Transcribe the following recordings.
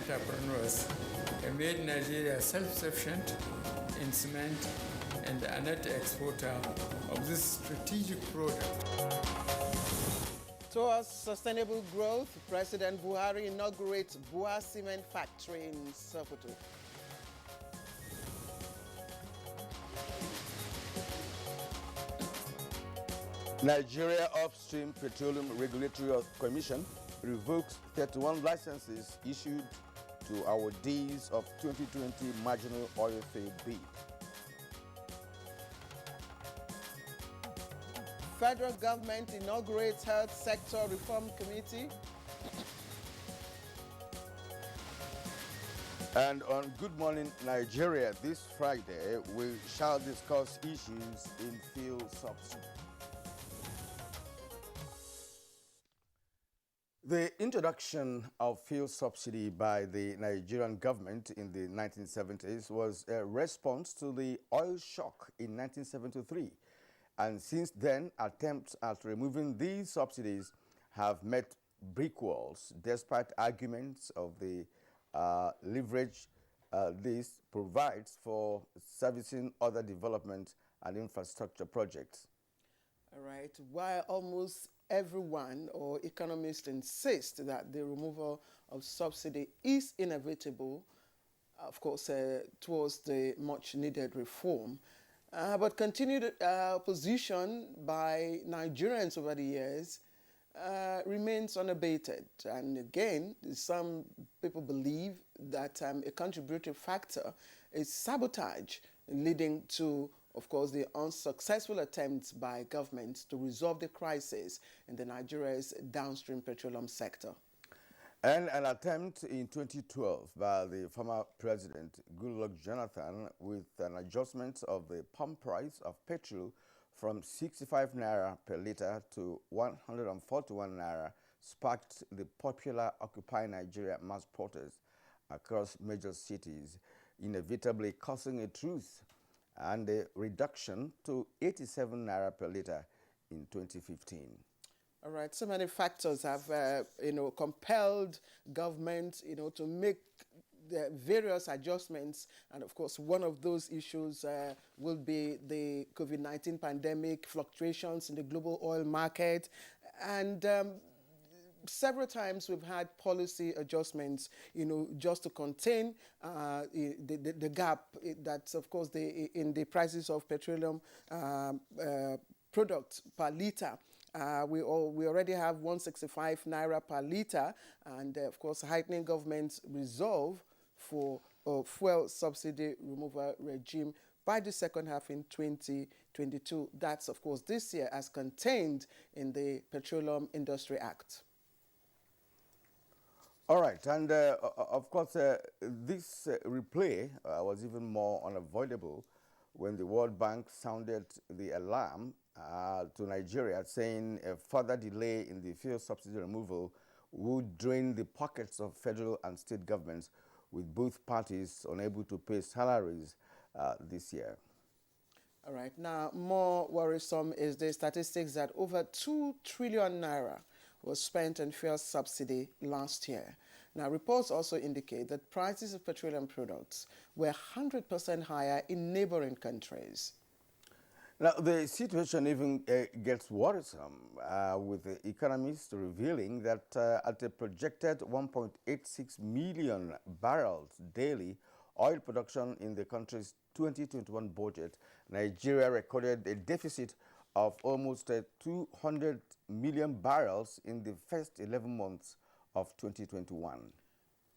entrepreneurs have made Nigeria self-sufficient in cement and a net exporter of this strategic product. Towards sustainable growth, President Buhari inaugurates Bua Cement Factory in Sokoto. Nigeria Upstream Petroleum Regulatory Commission revokes 31 licenses issued to awardees of 2020 marginal oil field bid. Federal government inaugurates Health Sector Reform Committee. And on Good Morning Nigeria this Friday, we shall discuss issues in fuel subsidy. The introduction of fuel subsidy by the Nigerian government in the 1970s was a response to the oil shock in 1973. And since then, attempts at removing these subsidies have met brick walls, despite arguments of the leverage this provides for servicing other development and infrastructure projects. All right. While almost everyone or economists insist that the removal of subsidy is inevitable, of course, towards the much needed reform, but continued opposition by Nigerians over the years remains unabated. And again, some people believe that a contributory factor is sabotage, leading to, of course, the unsuccessful attempts by governments to resolve the crisis in the Nigeria's downstream petroleum sector. And an attempt in 2012 by the former president, Goodluck Jonathan, with an adjustment of the pump price of petrol from 65 naira per litre to 141 naira, sparked the popular Occupy Nigeria mass protests across major cities, inevitably causing a truce and a reduction to 87 naira per litre in 2015. All right, so many factors have, compelled government, to make the various adjustments. And of course, one of those issues will be the COVID-19 pandemic, fluctuations in the global oil market. And several times we've had policy adjustments, just to contain the gap that's, of course, in the prices of petroleum products per litre. We already have 165 naira per litre, and of course, heightening government's resolve for a fuel subsidy removal regime by the second half in 2022. That's, of course, this year as contained in the Petroleum Industry Act. All right, and of course, this replay was even more unavoidable when the World Bank sounded the alarm to Nigeria, saying a further delay in the fuel subsidy removal would drain the pockets of federal and state governments, with both parties unable to pay salaries this year. All right. Now, more worrisome is the statistics that over 2 trillion naira was spent on fuel subsidy last year. Now, reports also indicate that prices of petroleum products were 100% higher in neighboring countries. Now, the situation even gets worrisome, with the economists revealing that at a projected 1.86 million barrels daily oil production in the country's 2021 budget, Nigeria recorded a deficit of almost 200 million barrels in the first 11 months of 2021.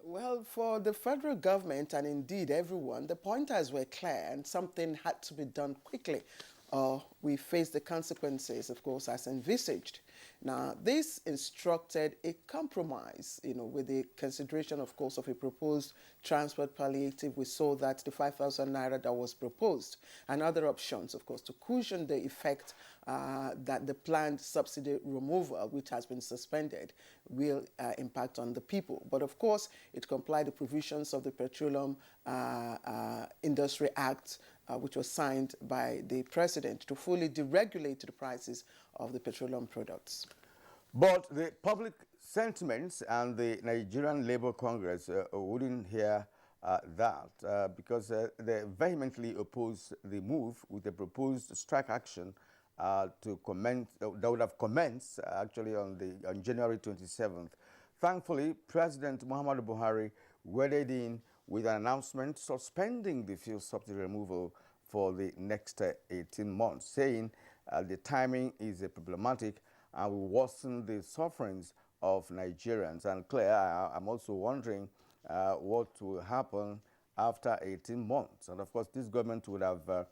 Well, for the federal government and indeed everyone, the pointers were clear and something had to be done quickly. We face the consequences, of course, as envisaged. Now, this instructed a compromise, with the consideration, of course, of a proposed transport palliative. We saw that the 5,000 naira that was proposed and other options, of course, to cushion the effect that the planned subsidy removal, which has been suspended, will impact on the people. But of course, it complied the provisions of the Petroleum Industry Act, which was signed by the president to fully deregulate the prices of the petroleum products. But the public sentiments and the Nigerian Labour Congress wouldn't hear that because they vehemently oppose the move with the proposed strike action to commence, that would have commenced actually on January 27th. Thankfully, President Muhammadu Buhari waded in with an announcement suspending the fuel subsidy removal for the next 18 months, saying the timing is problematic and will worsen the sufferings of Nigerians. And Claire, I'm also wondering what will happen after 18 months. And of course, this government would have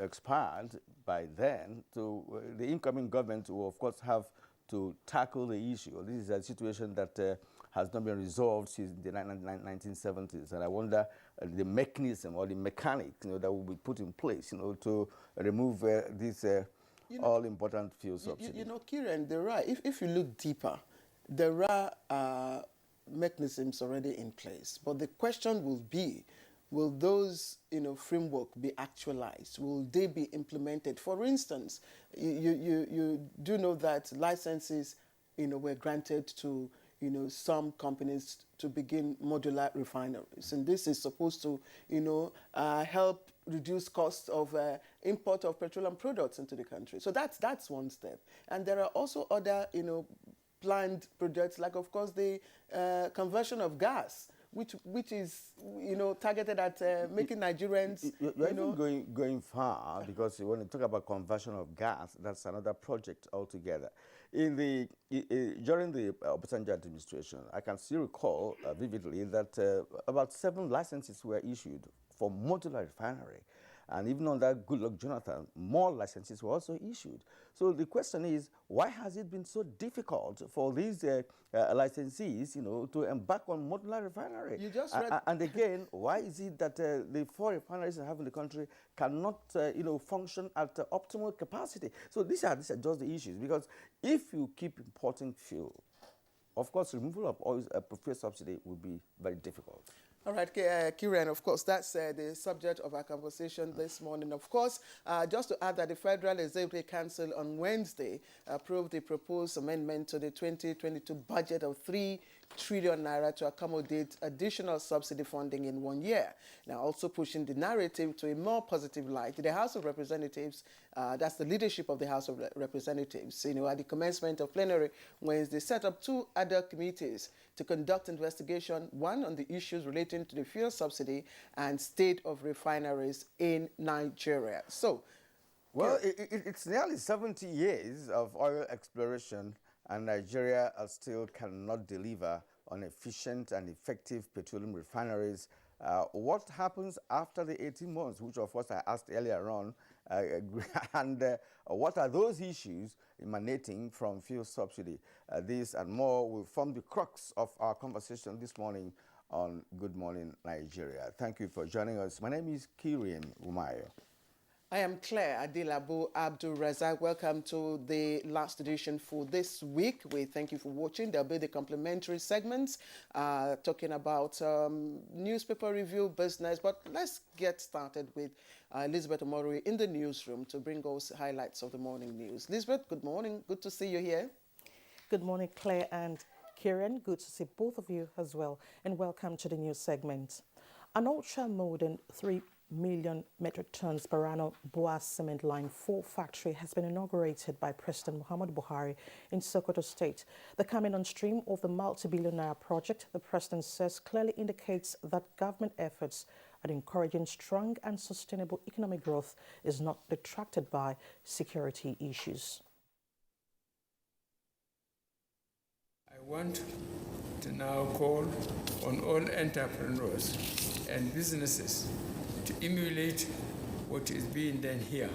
expired by then. So the incoming government will, of course, have to tackle the issue. This is a situation that has not been resolved since the 1970s. And I wonder the mechanism or the mechanics that will be put in place to remove this all-important fuel subsidy. Kiran, there are, if you look deeper, there are mechanisms already in place. But the question will be, will those framework be actualized? Will they be implemented? For instance, you do know that licenses were granted to some companies to begin modular refineries, and this is supposed to help reduce costs of import of petroleum products into the country. So that's one step. And there are also other planned projects, like of course the conversion of gas, which is targeted at making Nigerians. You're even going far, because when you talk about conversion of gas, that's another project altogether. During the Obasanjo administration, I can still recall vividly that about 7 licenses were issued for modular refinery. And even under Goodluck Jonathan, more licenses were also issued. So the question is, why has it been so difficult for these licensees, to embark on modular refinery? You just read and again, why is it that the 4 refineries that have in the country cannot, function at optimal capacity? So these are just the issues. Because if you keep importing fuel, of course, removal of oil fuel subsidy will be very difficult. All right, Kiran, of course, that's the subject of our conversation this morning. Of course, just to add that the Federal Executive Council on Wednesday approved the proposed amendment to the 2022 budget of 3 trillion naira to accommodate additional subsidy funding in 1 year. Now, also pushing the narrative to a more positive light. The House of Representatives, that's the leadership of the House of Representatives, at the commencement of plenary Wednesday, set up 2 other committees to conduct investigation, one on the issues relating to the fuel subsidy and state of refineries in Nigeria. So, well, it's nearly 70 years of oil exploration, and Nigeria still cannot deliver on efficient and effective petroleum refineries. What happens after the 18 months, which of course I asked earlier on, and what are those issues emanating from fuel subsidy? This and more will form the crux of our conversation this morning on Good Morning Nigeria. Thank you for joining us. My name is Kiran Umayo. I am Claire Adilabu Abdul Razak. Welcome to the last edition for this week. We thank you for watching. There'll be the complimentary segments talking about newspaper review, business. But let's get started with Elizabeth Omorui in the newsroom to bring us highlights of the morning news. Elizabeth, good morning. Good to see you here. Good morning, Claire and Kiran. Good to see both of you as well. And welcome to the news segment. An ultra-modern 3 million metric tons per annum Boas Cement Line 4 factory has been inaugurated by President Muhammadu Buhari in Sokoto State. The coming on stream of the multi-billion-naira project, the president says, clearly indicates that government efforts at encouraging strong and sustainable economic growth is not detracted by security issues. I want to now call on all entrepreneurs and businesses to emulate what is being done here.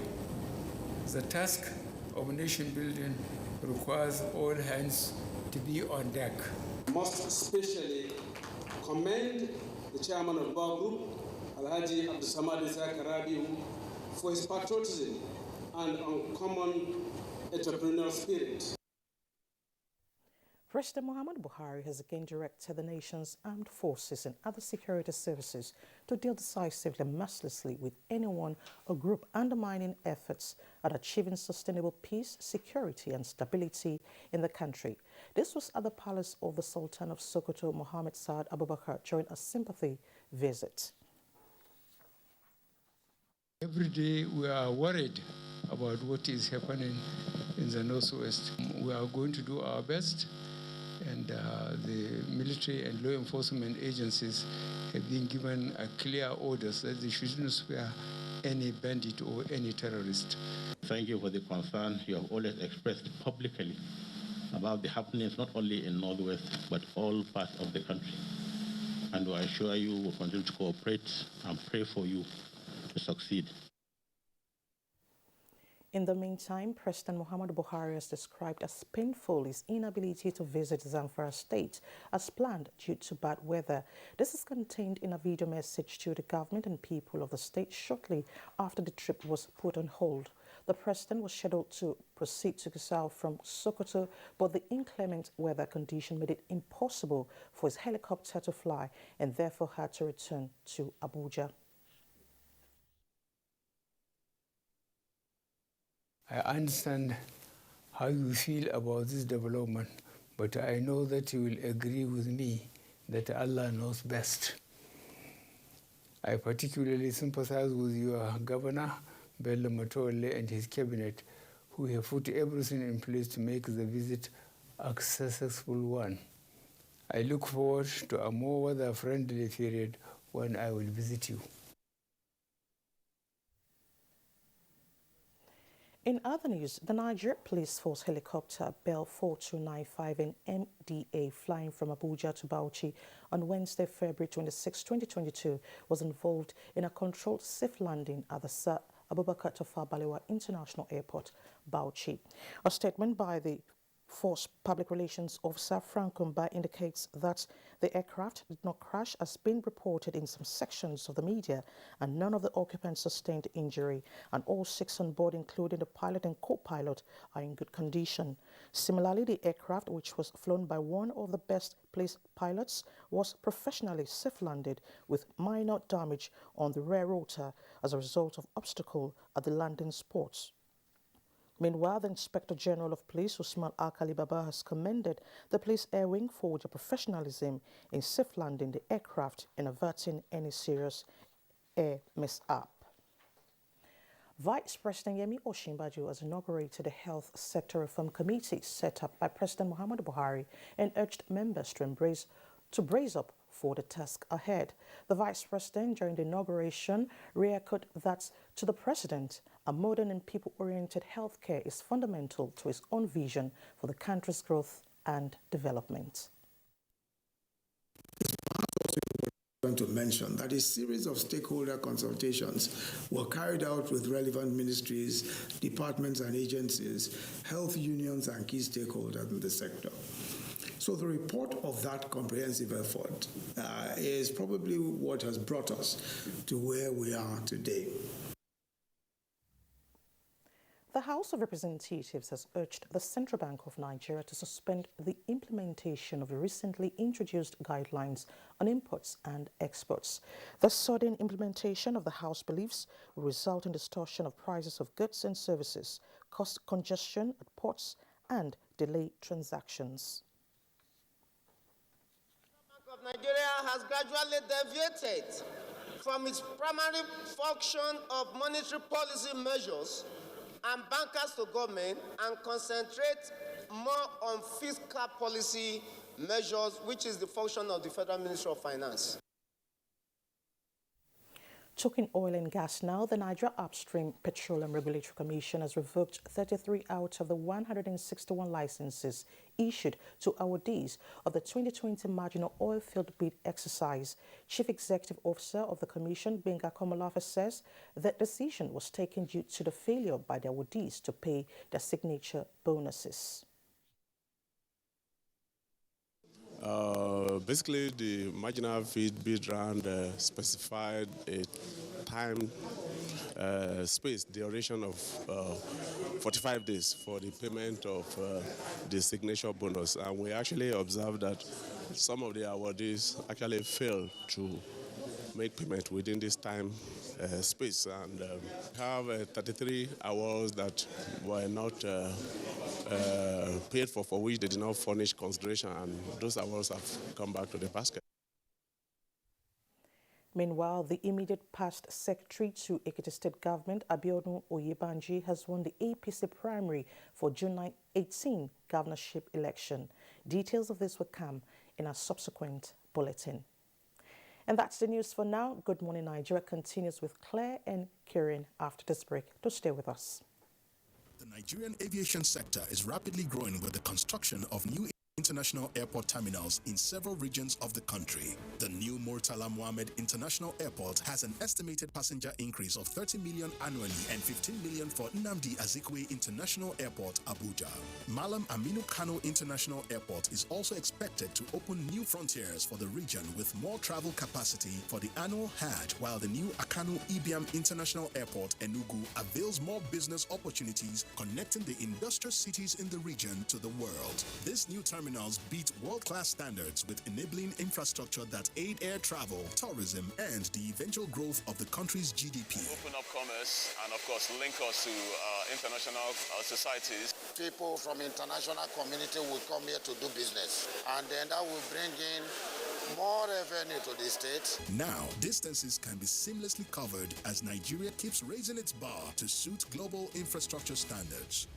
The task of nation building requires all hands to be on deck. I must especially commend the chairman of Bar Group, Alhaji Abdusamad Isaac Rabiu, for his patriotism and uncommon entrepreneurial spirit. President Muhammadu Buhari has again directed the nation's armed forces and other security services to deal decisively and mercilessly with anyone or group undermining efforts at achieving sustainable peace, security and stability in the country. This was at the palace of the Sultan of Sokoto, Mohammed Saad Abubakar, during a sympathy visit. Every day we are worried about what is happening in the Northwest. We are going to do our best, and the military and law enforcement agencies have been given a clear orders that they shouldn't spare any bandit or any terrorist. Thank you for the concern you have always expressed publicly about the happenings not only in Northwest but all parts of the country. And I assure you we'll continue to cooperate and pray for you to succeed. In the meantime, President Muhammadu Buhari has described as painful his inability to visit Zamfara State as planned due to bad weather. This is contained in a video message to the government and people of the state shortly after the trip was put on hold. The president was scheduled to proceed to Gusau from Sokoto, but the inclement weather condition made it impossible for his helicopter to fly and therefore had to return to Abuja. I understand how you feel about this development, but I know that you will agree with me that Allah knows best. I particularly sympathize with your governor, Bello Matole, and his cabinet, who have put everything in place to make the visit a successful one. I look forward to a more weather-friendly period when I will visit you. In other news, the Nigerian Police Force helicopter Bell 4295 and NTA flying from Abuja to Bauchi on Wednesday, February 26, 2022 was involved in a controlled safe landing at the Sir Abubakar Tafawa Balewa International Airport, Bauchi. A statement by the Force Public Relations Officer Frank Kumba indicates that the aircraft did not crash as been reported in some sections of the media, and none of the occupants sustained injury, and all 6 on board, including the pilot and co-pilot, are in good condition. Similarly, the aircraft, which was flown by one of the best placed pilots, was professionally safe landed with minor damage on the rear rotor as a result of obstacle at the landing spots. Meanwhile, the Inspector General of Police, Usman Alkali Baba, has commended the police air wing for their professionalism in safe landing the aircraft and averting any serious air mishap. Vice President Yemi Osinbajo has inaugurated a health sector reform committee set up by President Muhammadu Buhari and urged members to brace up for the task ahead. The Vice President, during the inauguration, reechoed that to the President, a modern and people-oriented healthcare is fundamental to his own vision for the country's growth and development. I want to mention that a series of stakeholder consultations were carried out with relevant ministries, departments and agencies, health unions and key stakeholders in the sector. So the report of that comprehensive effort is probably what has brought us to where we are today. The House of Representatives has urged the Central Bank of Nigeria to suspend the implementation of the recently introduced guidelines on imports and exports. The sudden implementation of the House believes will result in distortion of prices of goods and services, cause congestion at ports, and delay transactions. The Bank of Nigeria has gradually deviated from its primary function of monetary policy measures and bankers to government and concentrate more on fiscal policy measures, which is the function of the Federal Ministry of Finance. Talking oil and gas now, the Nigeria Upstream Petroleum Regulatory Commission has revoked 33 out of the 161 licenses issued to awardees of the 2020 marginal oil field bid exercise. Chief Executive Officer of the Commission, Benga Komolafe, says that decision was taken due to the failure by the awardees to pay their signature bonuses. Basically, the marginal feed bid round specified a time space, duration of 45 days for the payment of the signature bonus. And we actually observed that some of the awardees actually failed to make payment within this time space. And have 33 awards that were not paid for which they did not furnish consideration, and those awards have come back to the basket. Meanwhile, the immediate past secretary to Ekiti State Government, Abiodun Oyebanji, has won the APC primary for June 18 governorship election. Details of this will come in a subsequent bulletin. And that's the news for now. Good Morning Nigeria continues with Claire and Kieran after this break. Do stay with us. The Nigerian aviation sector is rapidly growing with the construction of new international airport terminals in several regions of the country. The new Murtala Mohammed International Airport has an estimated passenger increase of 30 million annually and 15 million for Nnamdi Azikiwe International Airport, Abuja. Malam Aminu Kano International Airport is also expected to open new frontiers for the region with more travel capacity for the annual Hajj, while the new Akanu Ibiam International Airport, Enugu, avails more business opportunities connecting the industrial cities in the region to the world. This new terminals beat world-class standards with enabling infrastructure that aid air travel, tourism, and the eventual growth of the country's GDP. Open up commerce and, of course, link us to international societies. People from international community will come here to do business, and then that will bring in more revenue to the state. Now, distances can be seamlessly covered as Nigeria keeps raising its bar to suit global infrastructure standards.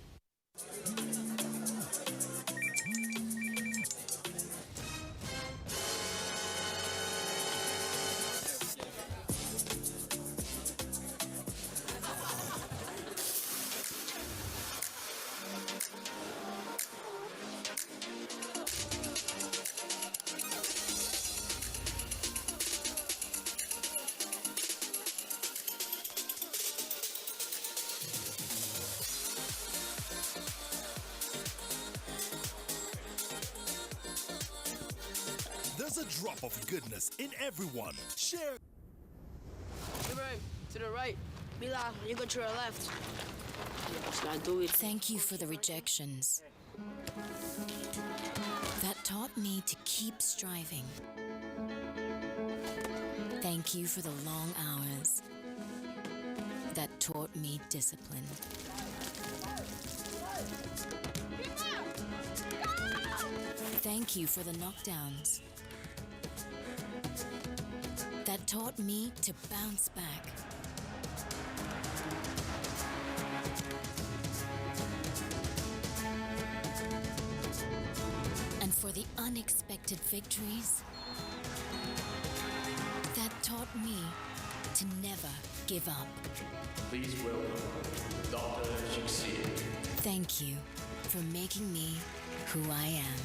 There's a drop of goodness in everyone. Share. Ibrahim, to the right. Bila, you go to the left. Let's not do it. Thank you for the rejections. That taught me to keep striving. Thank you for the long hours. That taught me discipline. Thank you for the knockdowns. That taught me to bounce back. And for the unexpected victories, that taught me to never give up. Please welcome Dr. Shiksi. Thank you for making me who I am.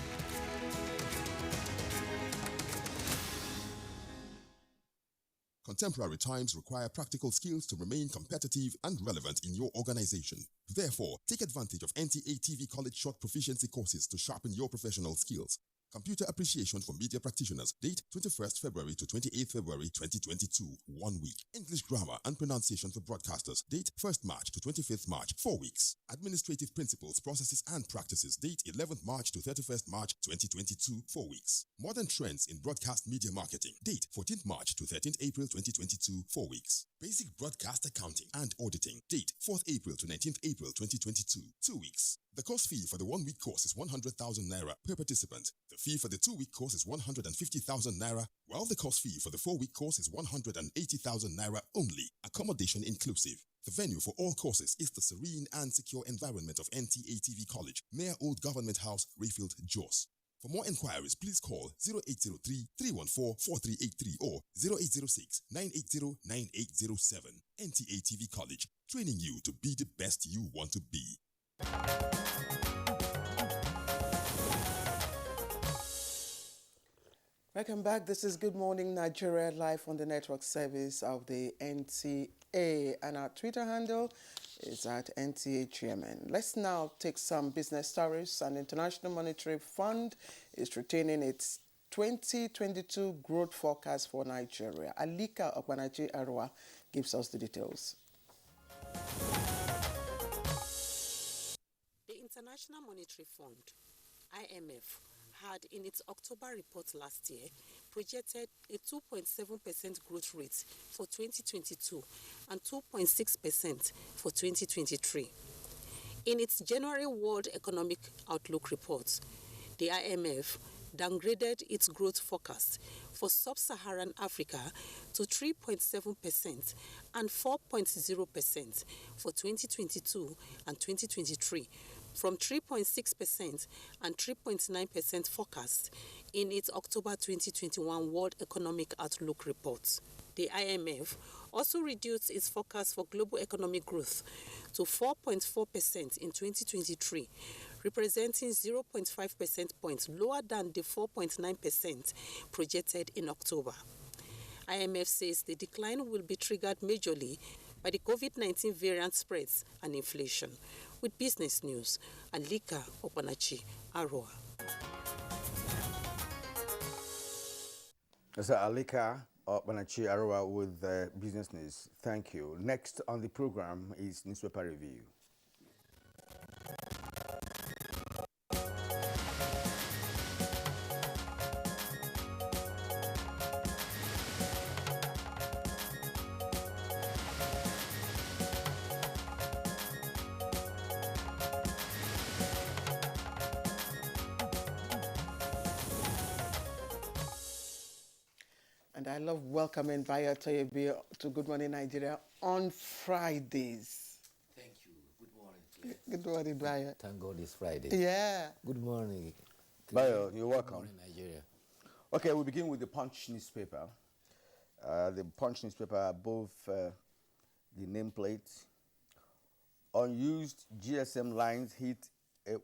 Contemporary times require practical skills to remain competitive and relevant in your organization. Therefore, take advantage of NTA TV College Short Proficiency courses to sharpen your professional skills. Computer Appreciation for Media Practitioners, date 21st February to 28th February 2022, 1 week. English Grammar and Pronunciation for Broadcasters, date 1st March to 25th March, 4 weeks. Administrative Principles, Processes and Practices, date 11th March to 31st March 2022, 4 weeks. Modern Trends in Broadcast Media Marketing, date 14th March to 13th April 2022, 4 weeks. Basic Broadcast Accounting and Auditing, date 4th April to 19th April 2022, 2 weeks. The course fee for the 1 week course is 100,000 naira per participant. The fee for the 2 week course is 150,000 naira, while the course fee for the 4 week course is 180,000 naira only, accommodation inclusive. The venue for all courses is the serene and secure environment of NTA TV College, near Old Government House, Rayfield, Jos. For more inquiries, please call 0803-314-4383 or 0806-980-9807. NTA TV College, training you to be the best you want to be. Welcome back. This is Good Morning Nigeria, live on the network service of the NTA, and our Twitter handle is at NTA Chairman. Let's now take some business stories. An International Monetary Fund is retaining its 2022 growth forecast for Nigeria. Alika Okwanachi Arwa gives us the details. The International Monetary Fund, IMF, had in its October report last year projected a 2.7% growth rate for 2022 and 2.6% for 2023. In its January World Economic Outlook report, the IMF downgraded its growth forecast for sub-Saharan Africa to 3.7% and 4.0% for 2022 and 2023, from 3.6% and 3.9% forecast in its October 2021 World Economic Outlook report. The IMF also reduced its forecast for global economic growth to 4.4% in 2023, representing 0.5 percentage points lower than the 4.9% projected in October. IMF says the decline will be triggered majorly by the COVID-19 variant spreads and inflation. With business news, Alika Okwanachi Arwa. So Alika Okwanachi Arwa with business news. Thank you. Next on the program is newspaper review. And I love welcoming Bayo Toyebi to Good Morning Nigeria on Fridays. Thank you. Good morning. Good morning, Bayo. Thank God it's Friday. Yeah. Good morning. Bayo, you're welcome. Good morning, Nigeria. Okay, we begin with the Punch newspaper. The Punch newspaper above the nameplate. Unused GSM lines hit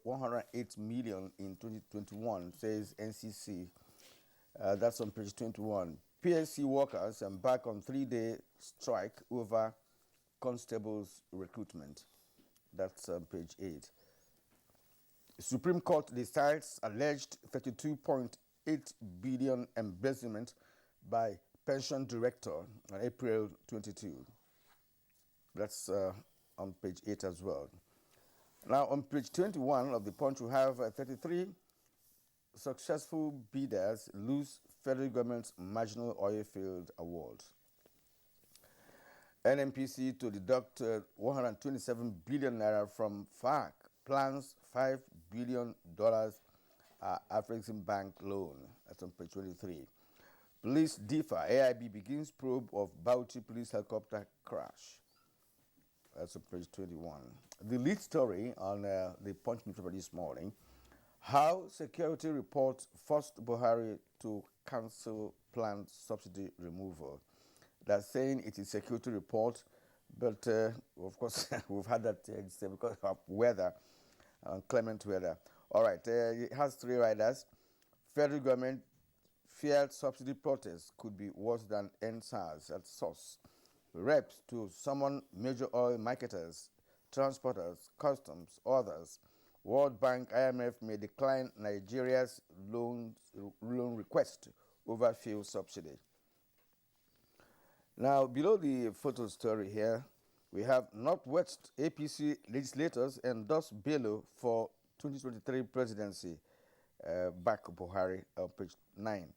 108 million in 2021, says NCC. That's on page 21. PSC workers embark on 3-day strike over constables' recruitment. That's on page 8. Supreme Court decides alleged 32.8 billion embezzlement by pension director on April 22. That's on page 8 as well. Now on page 21 of the Punch, we have 33 successful bidders lose federal government's marginal oil field award. NNPC to deduct 127 billion naira from FARC plans $5 billion Afrexim Bank loan. That's on page 23. Police differ. AIB begins probe of Bauchi police helicopter crash. That's on page 21. The lead story on the Punch newspaper this morning: how security report forced Buhari to cancel planned subsidy removal. They're saying it is security report, but of course we've had that because of weather, clement weather. All right, it has 3 riders. Federal government feared subsidy protests could be worse than NSAS at source. Reps to summon major oil marketers, transporters, customs, others. World Bank, IMF may decline Nigeria's loan request over fuel subsidy. Now, below the photo story here, we have Northwest APC legislators endorse Bello for 2023 presidency. Back Buhari on page 9.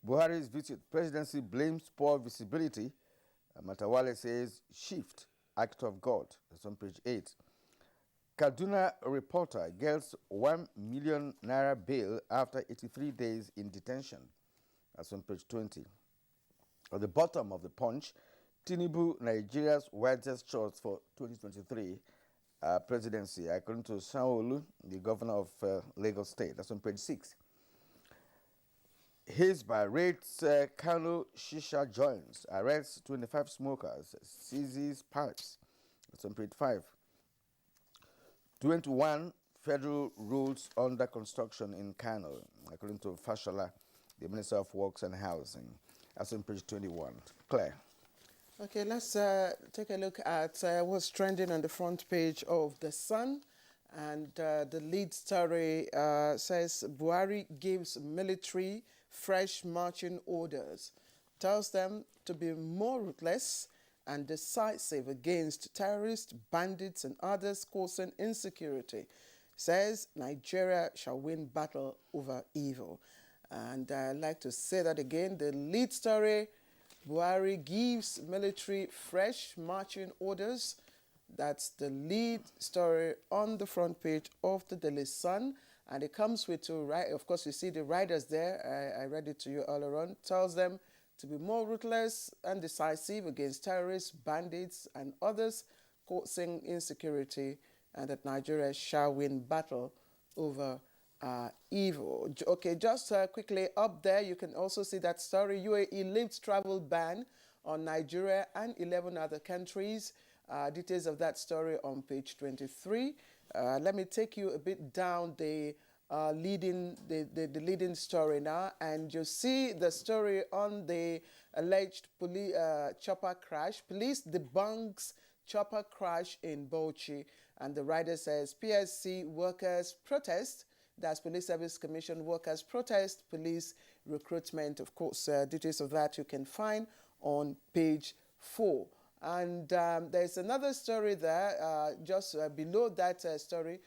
Buhari's visit presidency blames poor visibility. Matawale says shift, act of God. That's on page 8. Kaduna reporter gets 1 million naira bail after 83 days in detention. That's on page 20. At the bottom of the Punch, Tinubu, Nigeria's widest choice for 2023 presidency, according to Sanwo-Olu, the governor of Lagos State. That's on page 6. Hisba raids Kano Shisha joints, arrests 25 smokers, seizes pipes. That's on page 5. 21 federal roads under construction in Kano, according to Fashola, the Minister of Works and Housing. That's on page 21. Claire. Okay, let's take a look at what's trending on the front page of The Sun. And the lead story says Buhari gives military fresh marching orders. Tells them to be more ruthless and decisive against terrorists, bandits, and others causing insecurity. Says Nigeria shall win battle over evil. And I'd like to say that again. The lead story, Buhari gives military fresh marching orders. That's the lead story on the front page of the Daily Sun. And it comes with two, right? Of course, you see the riders there. I read it to you all around. Tells them to be more ruthless and decisive against terrorists, bandits, and others causing insecurity, and that Nigeria shall win battle over evil. Okay, just quickly up there, you can also see that story. UAE lifts travel ban on Nigeria and 11 other countries. Details of that story on page 23. Let me take you a bit down the leading story now, and you see the story on the alleged chopper crash. Police debunks chopper crash in Bauchi, and the writer says PSC workers protest. That's Police Service Commission workers protest police recruitment. Of course, details of that you can find on page 4. And there's another story there, just below that story.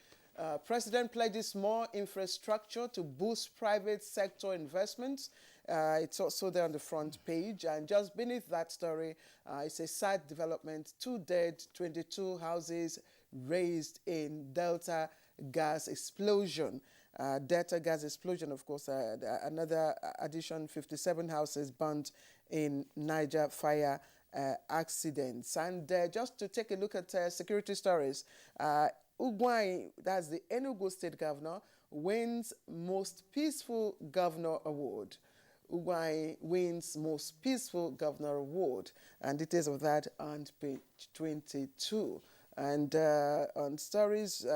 President pledges more infrastructure to boost private sector investments. It's also there on the front page. And just beneath that story, it's a sad development. 2 dead, 22 houses razed in Delta gas explosion. Delta gas explosion, of course, another addition, 57 houses burnt in Niger fire accidents. And just to take a look at security stories, Ugwai, that's the Enugu State Governor, wins Most Peaceful Governor Award. Ugwai wins Most Peaceful Governor Award, and details of that on page 22. And on stories,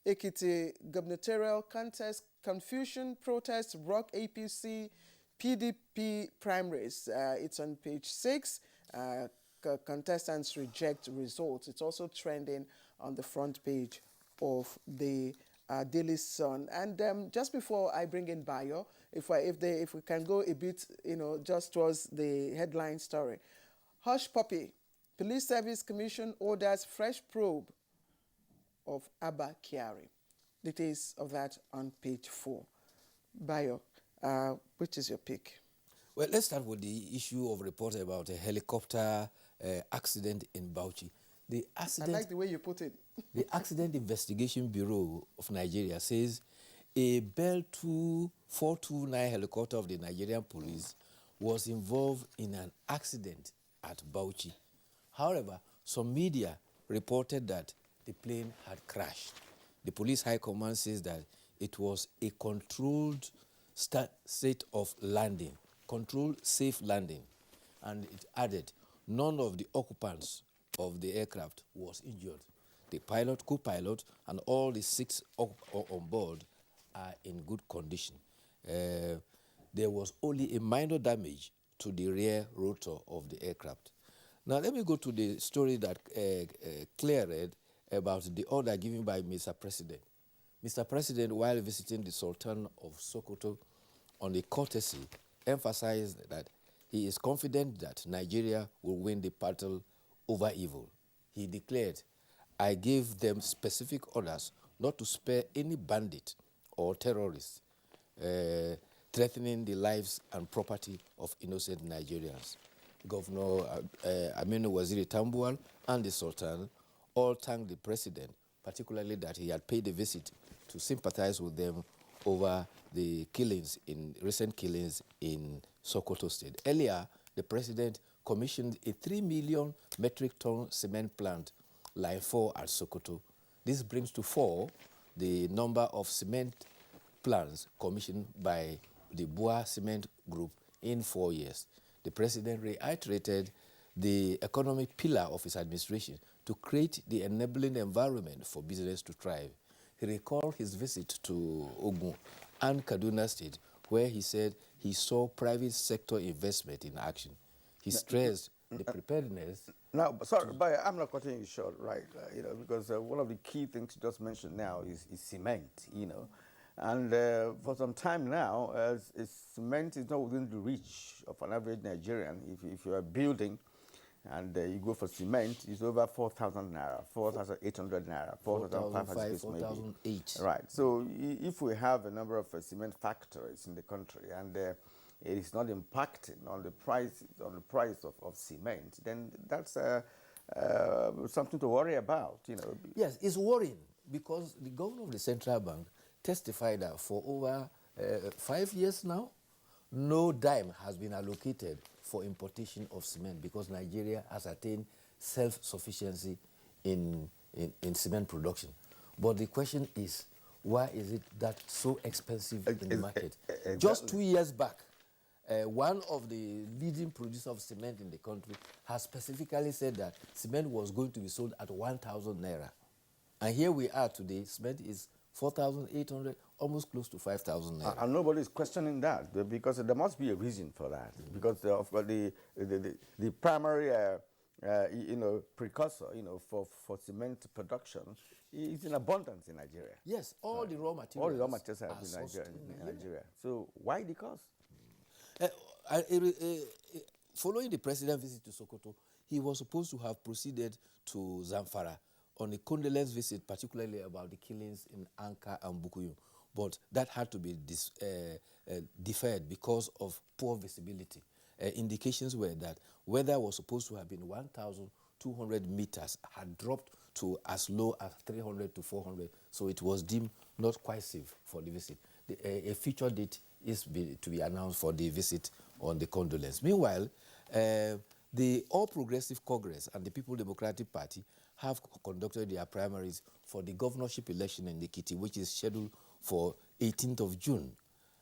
Ekiti gubernatorial contest, confusion, protest, rock APC, PDP primaries. It's on page 6. Contestants reject results. It's also trending on the front page of the Daily Sun. And just before I bring in Bayo, if we can go a bit, just towards the headline story. Hush Puppy. Police Service Commission orders fresh probe of Abba Kyari. Details of that on page 4. Bayo, which is your pick? Well, let's start with the issue of report about a helicopter accident in Bauchi. I like the way you put it. The Accident Investigation Bureau of Nigeria says a Bell 429 helicopter of the Nigerian police was involved in an accident at Bauchi. However, some media reported that the plane had crashed. The police high command says that it was a controlled state of landing, controlled safe landing, and it added none of the occupants of the aircraft was injured. The pilot, co-pilot, and all the 6 on board are in good condition. There was only a minor damage to the rear rotor of the aircraft. Now let me go to the story that Claire read about the order given by Mr. President. Mr. President, while visiting the Sultan of Sokoto on a courtesy, emphasized that he is confident that Nigeria will win the battle over evil. He declared, I gave them specific orders not to spare any bandit or terrorist threatening the lives and property of innocent Nigerians. Governor Aminu Waziri Tambuwal and the Sultan all thanked the president, particularly that he had paid a visit to sympathize with them over the recent killings in Sokoto State. Earlier, the president commissioned a 3 million metric ton cement plant, line 4 at Sokoto. This brings to 4 the number of cement plants commissioned by the Bua Cement Group in 4 years. The president reiterated the economic pillar of his administration to create the enabling environment for business to thrive. He recalled his visit to Ogun and Kaduna State, where he said he saw private sector investment in action. He stressed the preparedness. Now, sorry, but I'm not cutting you short, right? Because one of the key things you just mentioned now is cement, And for some time now, cement is not within the reach of an average Nigerian. If you are building and you go for cement, it's over 4,000 naira, 4,800 naira, 4,500 maybe. 4,008. Right. So if we have a number of cement factories in the country and it is not impacting on the price of cement, then that's something to worry about. Yes, it's worrying because the governor of the central bank testified that for over 5 years now, no dime has been allocated for importation of cement because Nigeria has attained self-sufficiency in cement production. But the question is, why is it that so expensive in the market? Exactly. Just 2 years back, one of the leading producers of cement in the country has specifically said that cement was going to be sold at 1,000 naira. And here we are today, cement is 4,800, almost close to 5,000 naira. And nobody is questioning that because there must be a reason for that. Because the primary, precursor, for cement production is in abundance in Nigeria. Yes, all the raw materials. All the raw materials are in Nigeria. So why the cost? Following the president's visit to Sokoto, he was supposed to have proceeded to Zamfara on a condolence visit, particularly about the killings in Anka and Bukuyu. But that had to be deferred because of poor visibility. Indications were that weather was supposed to have been 1,200 meters, had dropped to as low as 300 to 400, so it was deemed not quite safe for the visit. A future date is to be announced for the visit on the condolence. Meanwhile, the All Progressive Congress and the People Democratic Party have conducted their primaries for the governorship election in Ekiti, which is scheduled for 18th of June.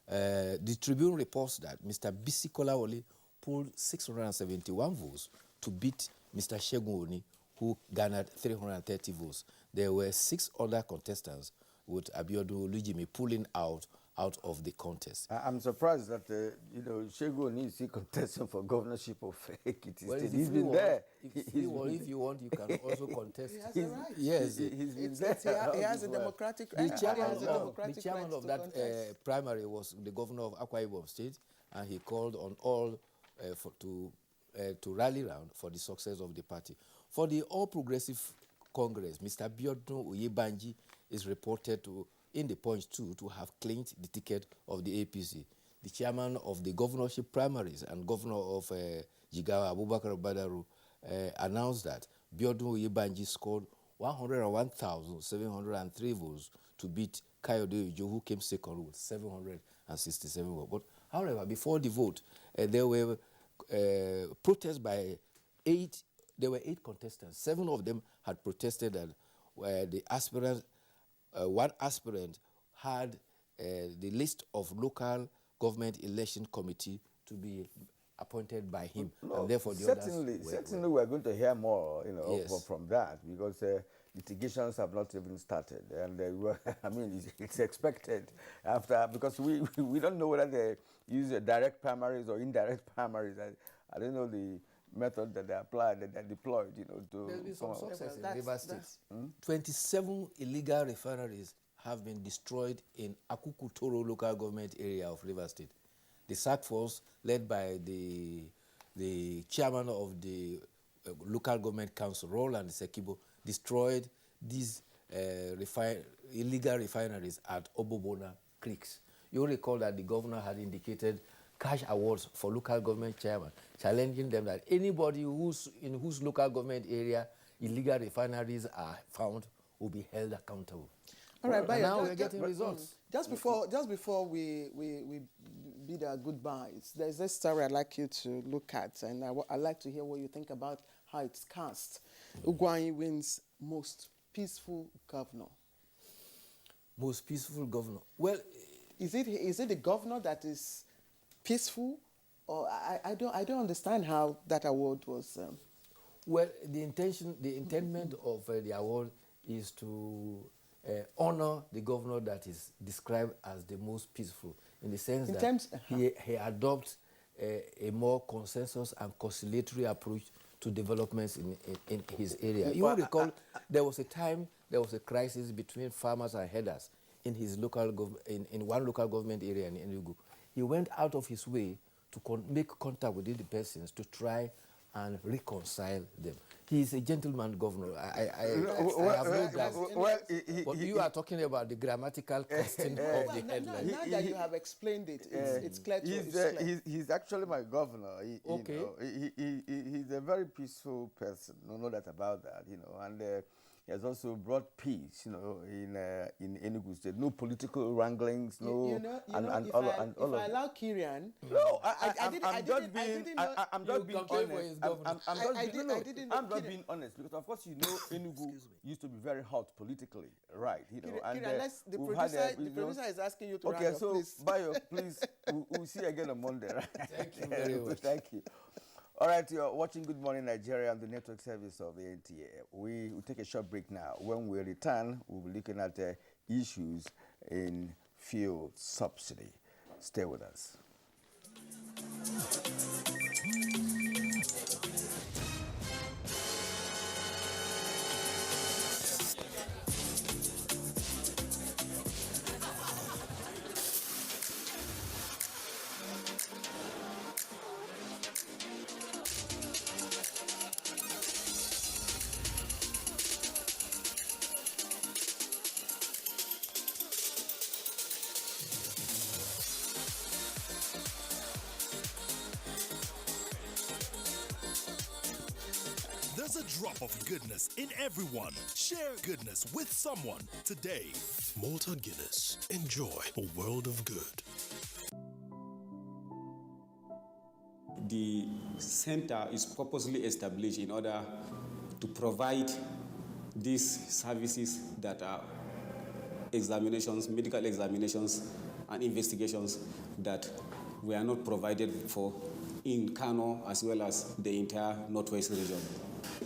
The Tribune reports that Mr. Bisi Kolawole polled 671 votes to beat Mr. Segun Oni, who garnered 330 votes. There were 6 other contestants, with Abiodun Olujimi pulling out of the contest. I'm surprised that Segun Oni is still contesting for governorship of Ekiti State. He's been there. If you want, you can also contest. He has a right. Yes, he's been there. He has a democratic right. The chairman right of that primary was the governor of Akwa Ibom State, and he called on all to rally round for the success of the party. For the All Progressive Congress, Mr. Biodun Oyebanji is reported in the Punch too, to have claimed the ticket of the APC. The chairman of the governorship primaries and governor of Jigawa, Abubakar Badaru, announced that Biodun Oyebanji scored 101,703 votes to beat Kayode Ojo, who came second with 767 votes. But however, before the vote, there were protests by 8. There were 8 contestants. 7 of them had protested that the aspirants. One aspirant had the list of local government election committee to be appointed by him, and therefore the certainly we're going to hear more, yes, from that, because litigations have not even started, and I mean it's expected after, because we don't know whether they use direct primaries or indirect primaries. I don't know the method that they applied, that they deployed, to... There's been some success in Rivers State. 27 illegal refineries have been destroyed in Akukutoro local government area of Rivers State. The SAC force, led by the chairman of the local government council, Roland Sekibo, destroyed these illegal refineries at Obobona Creeks. You recall that the governor had indicated cash awards for local government chairman, challenging them that anybody in whose local government area illegal refineries are found will be held accountable. All right, but now we're getting results. Just before we bid our goodbyes, there's this story I'd like you to look at, and I'd like to hear what you think about how it's cast. Ugwanyi wins most peaceful governor. Most peaceful governor. Well, is it the governor that is peaceful, or I don't understand how that award was. Well, the intendment of the award is to honor the governor that is described as the most peaceful, in the sense that he adopts a more consensus and conciliatory approach to developments in his area. You will recall there was a time, there was a crisis between farmers and herders in his local in one local government area in Enugu. He went out of his way to make contact with the persons to try and reconcile them. He is a gentleman governor. I have no doubt. But you are talking about the grammatical casting of the headline. Now that you have explained it, it's clear to you. He's actually my governor. Okay. He's a very peaceful person. No doubt about that. And he has also brought peace. In Enugu State. No political wranglings. No. If I allow Kieran. No, I'm just being honest. I'm not being honest because of course Enugu used to be very hot politically, right? The producer is asking you to okay, so please. Bayo, please, we'll see you again on Monday, right? Thank you very much. Thank you. All right, you're watching Good Morning Nigeria on the network service of the NTA. We will take a short break now. When we return, we'll be looking at issues in fuel subsidy. Stay with us. There's a drop of goodness in everyone. Share goodness with someone today. Malta Guinness. Enjoy a world of good. The center is purposely established in order to provide these services that are examinations, medical examinations, and investigations that were not provided for in Kano as well as the entire Northwest region.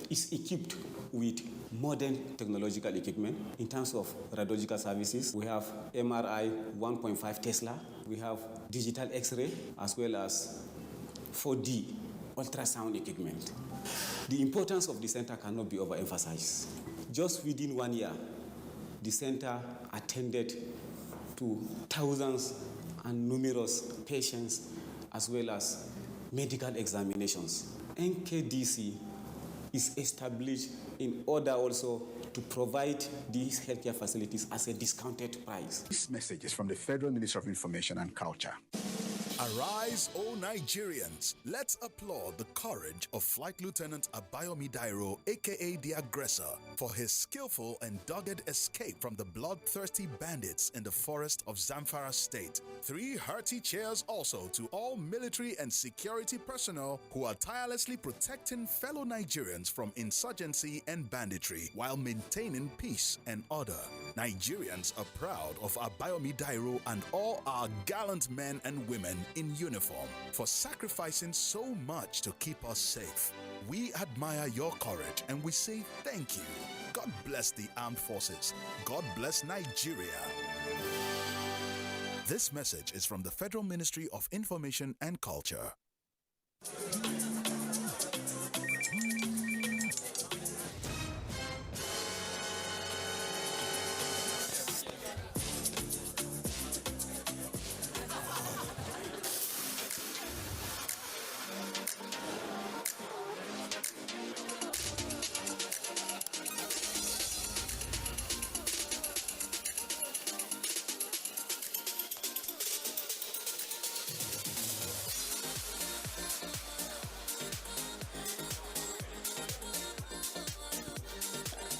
It's equipped with modern technological equipment in terms of radiological services. We have MRI 1.5 Tesla. We have digital X-ray as well as 4D ultrasound equipment. The importance of the center cannot be overemphasized. Just within 1 year, the center attended to thousands and numerous patients as well as medical examinations. NKDC is established in order also to provide these healthcare facilities as a discounted price. This message is from the Federal Ministry of Information and Culture. Arise, O Nigerians! Let's applaud the courage of Flight Lieutenant Abayomi Dairo, aka the Aggressor, for his skillful and dogged escape from the bloodthirsty bandits in the forest of Zamfara State. 3 hearty cheers also to all military and security personnel who are tirelessly protecting fellow Nigerians from insurgency and banditry while maintaining peace and order. Nigerians are proud of Abayomi Dairo and all our gallant men and women in uniform for sacrificing so much to keep us safe. We admire your courage and we say thank you. God bless the armed forces. God bless Nigeria. This message is from the Federal Ministry of Information and Culture.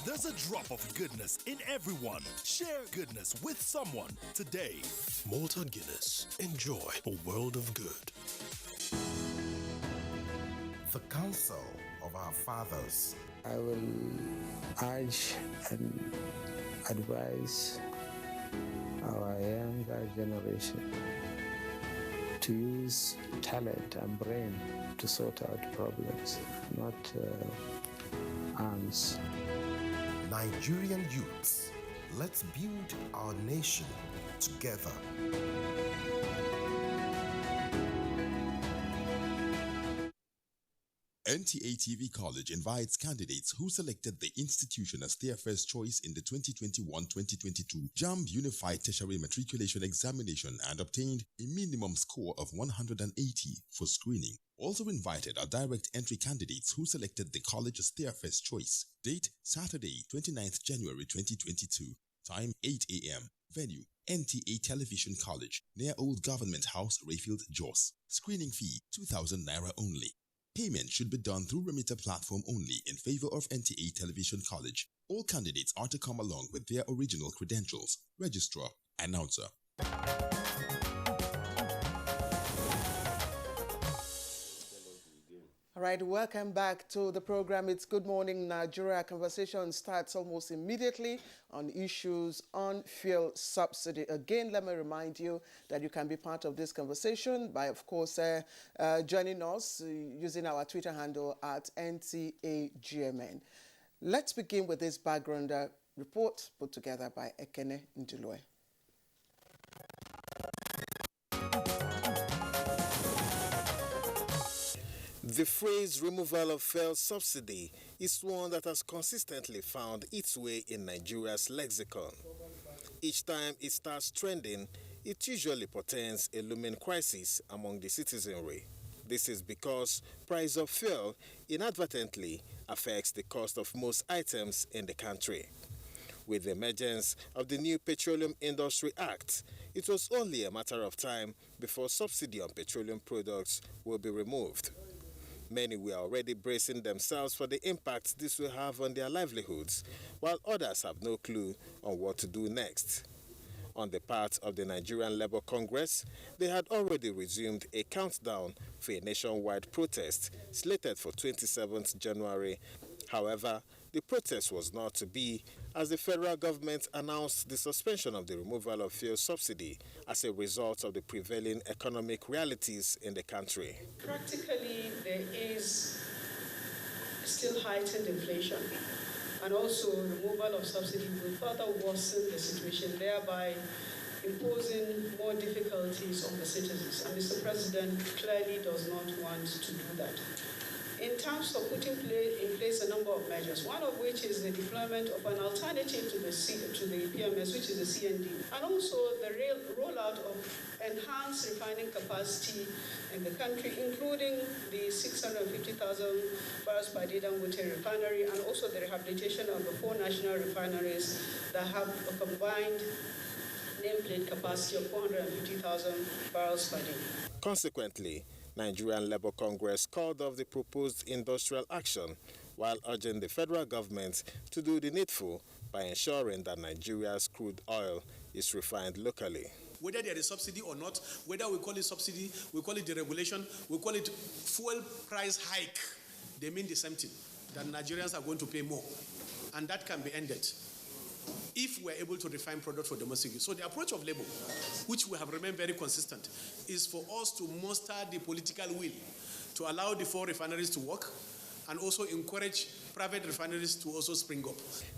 There's a drop of goodness in everyone. Share goodness with someone today. Malta Guinness. Enjoy a world of good. The counsel of our fathers. I will urge and advise our younger generation to use talent and brain to sort out problems, not arms. Nigerian youths, let's build our nation together. NTA TV College invites candidates who selected the institution as their first choice in the 2021-2022 JAMB Unified Tertiary Matriculation Examination and obtained a minimum score of 180 for screening. Also invited are direct entry candidates who selected the college as their first choice. Date, Saturday, 29th January 2022. Time, 8 a.m. Venue, NTA Television College, near Old Government House, Rayfield, Jos. Screening fee, 2,000 naira only. Payment should be done through remitter platform only in favor of NTA Television College. All candidates are to come along with their original credentials. Registrar, Announcer. All right, welcome back to the program. It's Good Morning Nigeria. Conversation starts almost immediately on issues on fuel subsidy. Again, let me remind you that you can be part of this conversation by, of course, joining us using our Twitter handle at NTAGMN. Let's begin with this background report put together by Ekene Ndulwe. The phrase removal of fuel subsidy is one that has consistently found its way in Nigeria's lexicon. Each time it starts trending, it usually portends a looming crisis among the citizenry. This is because price of fuel inadvertently affects the cost of most items in the country. With the emergence of the new Petroleum Industry Act, it was only a matter of time before subsidy on petroleum products will be removed. Many were already bracing themselves for the impact this will have on their livelihoods, while others have no clue on what to do next. On the part of the Nigerian Labour Congress, they had already resumed a countdown for a nationwide protest slated for 27th January. However, the protest was not to be, as the federal government announced the suspension of the removal of fuel subsidy as a result of the prevailing economic realities in the country. Practically, there is still heightened inflation, and also removal of subsidy will further worsen the situation, thereby imposing more difficulties on the citizens. And Mr. President clearly does not want to do that. In terms of putting in place a number of measures, one of which is the deployment of an alternative to the PMS, which is the CND, and also the rollout of enhanced refining capacity in the country, including the 650,000 barrels per day Dangote refinery, and also the rehabilitation of the 4 national refineries that have a combined nameplate capacity of 450,000 barrels per day. Consequently, Nigerian Labour Congress called off the proposed industrial action while urging the federal government to do the needful by ensuring that Nigeria's crude oil is refined locally. Whether there is subsidy or not, whether we call it subsidy, we call it deregulation, we call it fuel price hike, they mean the same thing, that Nigerians are going to pay more. And that can be ended if we're able to refine products for domestic use. So the approach of Labour, which we have remained very consistent, is for us to muster the political will to allow the 4 refineries to work and also encourage private refineries to also spring up.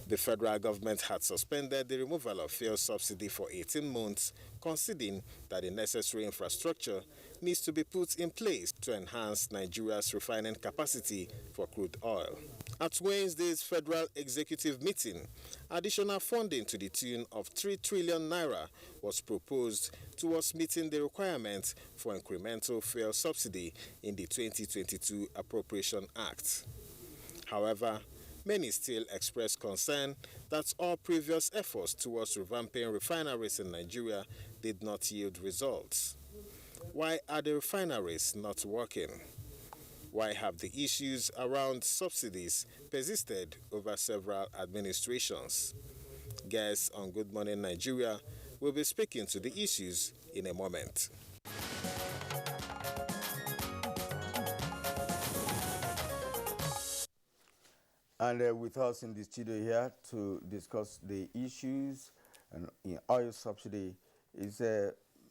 The federal government had suspended the removal of fuel subsidy for 18 months, conceding that the necessary infrastructure needs to be put in place to enhance Nigeria's refining capacity for crude oil. At Wednesday's Federal Executive meeting, additional funding to the tune of 3 trillion naira was proposed towards meeting the requirements for incremental fuel subsidy in the 2022 Appropriation Act. However, many still express concern that all previous efforts towards revamping refineries in Nigeria did not yield results. Why are the refineries not working? Why have the issues around subsidies persisted over several administrations? Guests on Good Morning Nigeria will be speaking to the issues in a moment. And with us in the studio here to discuss the issues and in oil subsidy is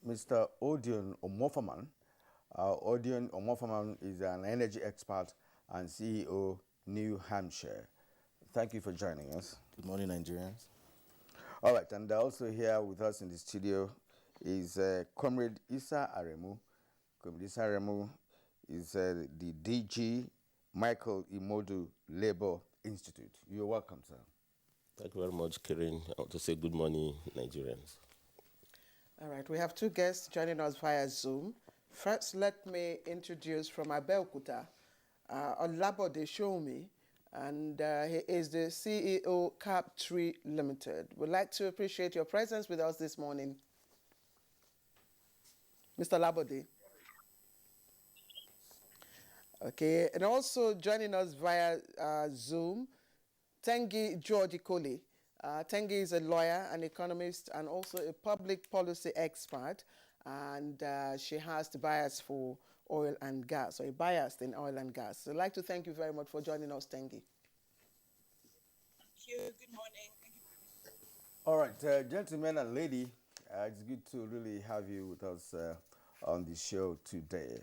Mr. Odion Omofaman. Odion Omofaman is an energy expert and CEO, New Hampshire. Thank you for joining us. Good morning, Nigerians. All right, and also here with us in the studio is Comrade Issa Aremu. Comrade Issa Aremu is the DG Michael Imodu Labour Institute. You're welcome, sir. Thank you very much, Karen. I want to say good morning, Nigerians. All right, we have two guests joining us via Zoom. First, let me introduce from Abeokuta, Olabode Shomi, and he is the CEO Cap3 Limited. We'd like to appreciate your presence with us this morning. Mr. Labode. Okay, and also joining us via Zoom, Tengi George Ikoli. Tengi is a lawyer, an economist, and also a public policy expert, and she has the bias for oil and gas, or a bias in oil and gas. So I'd like to thank you very much for joining us, Tengi. Thank you. Good morning. Thank you. All right, gentlemen and lady, it's good to really have you with us on the show today.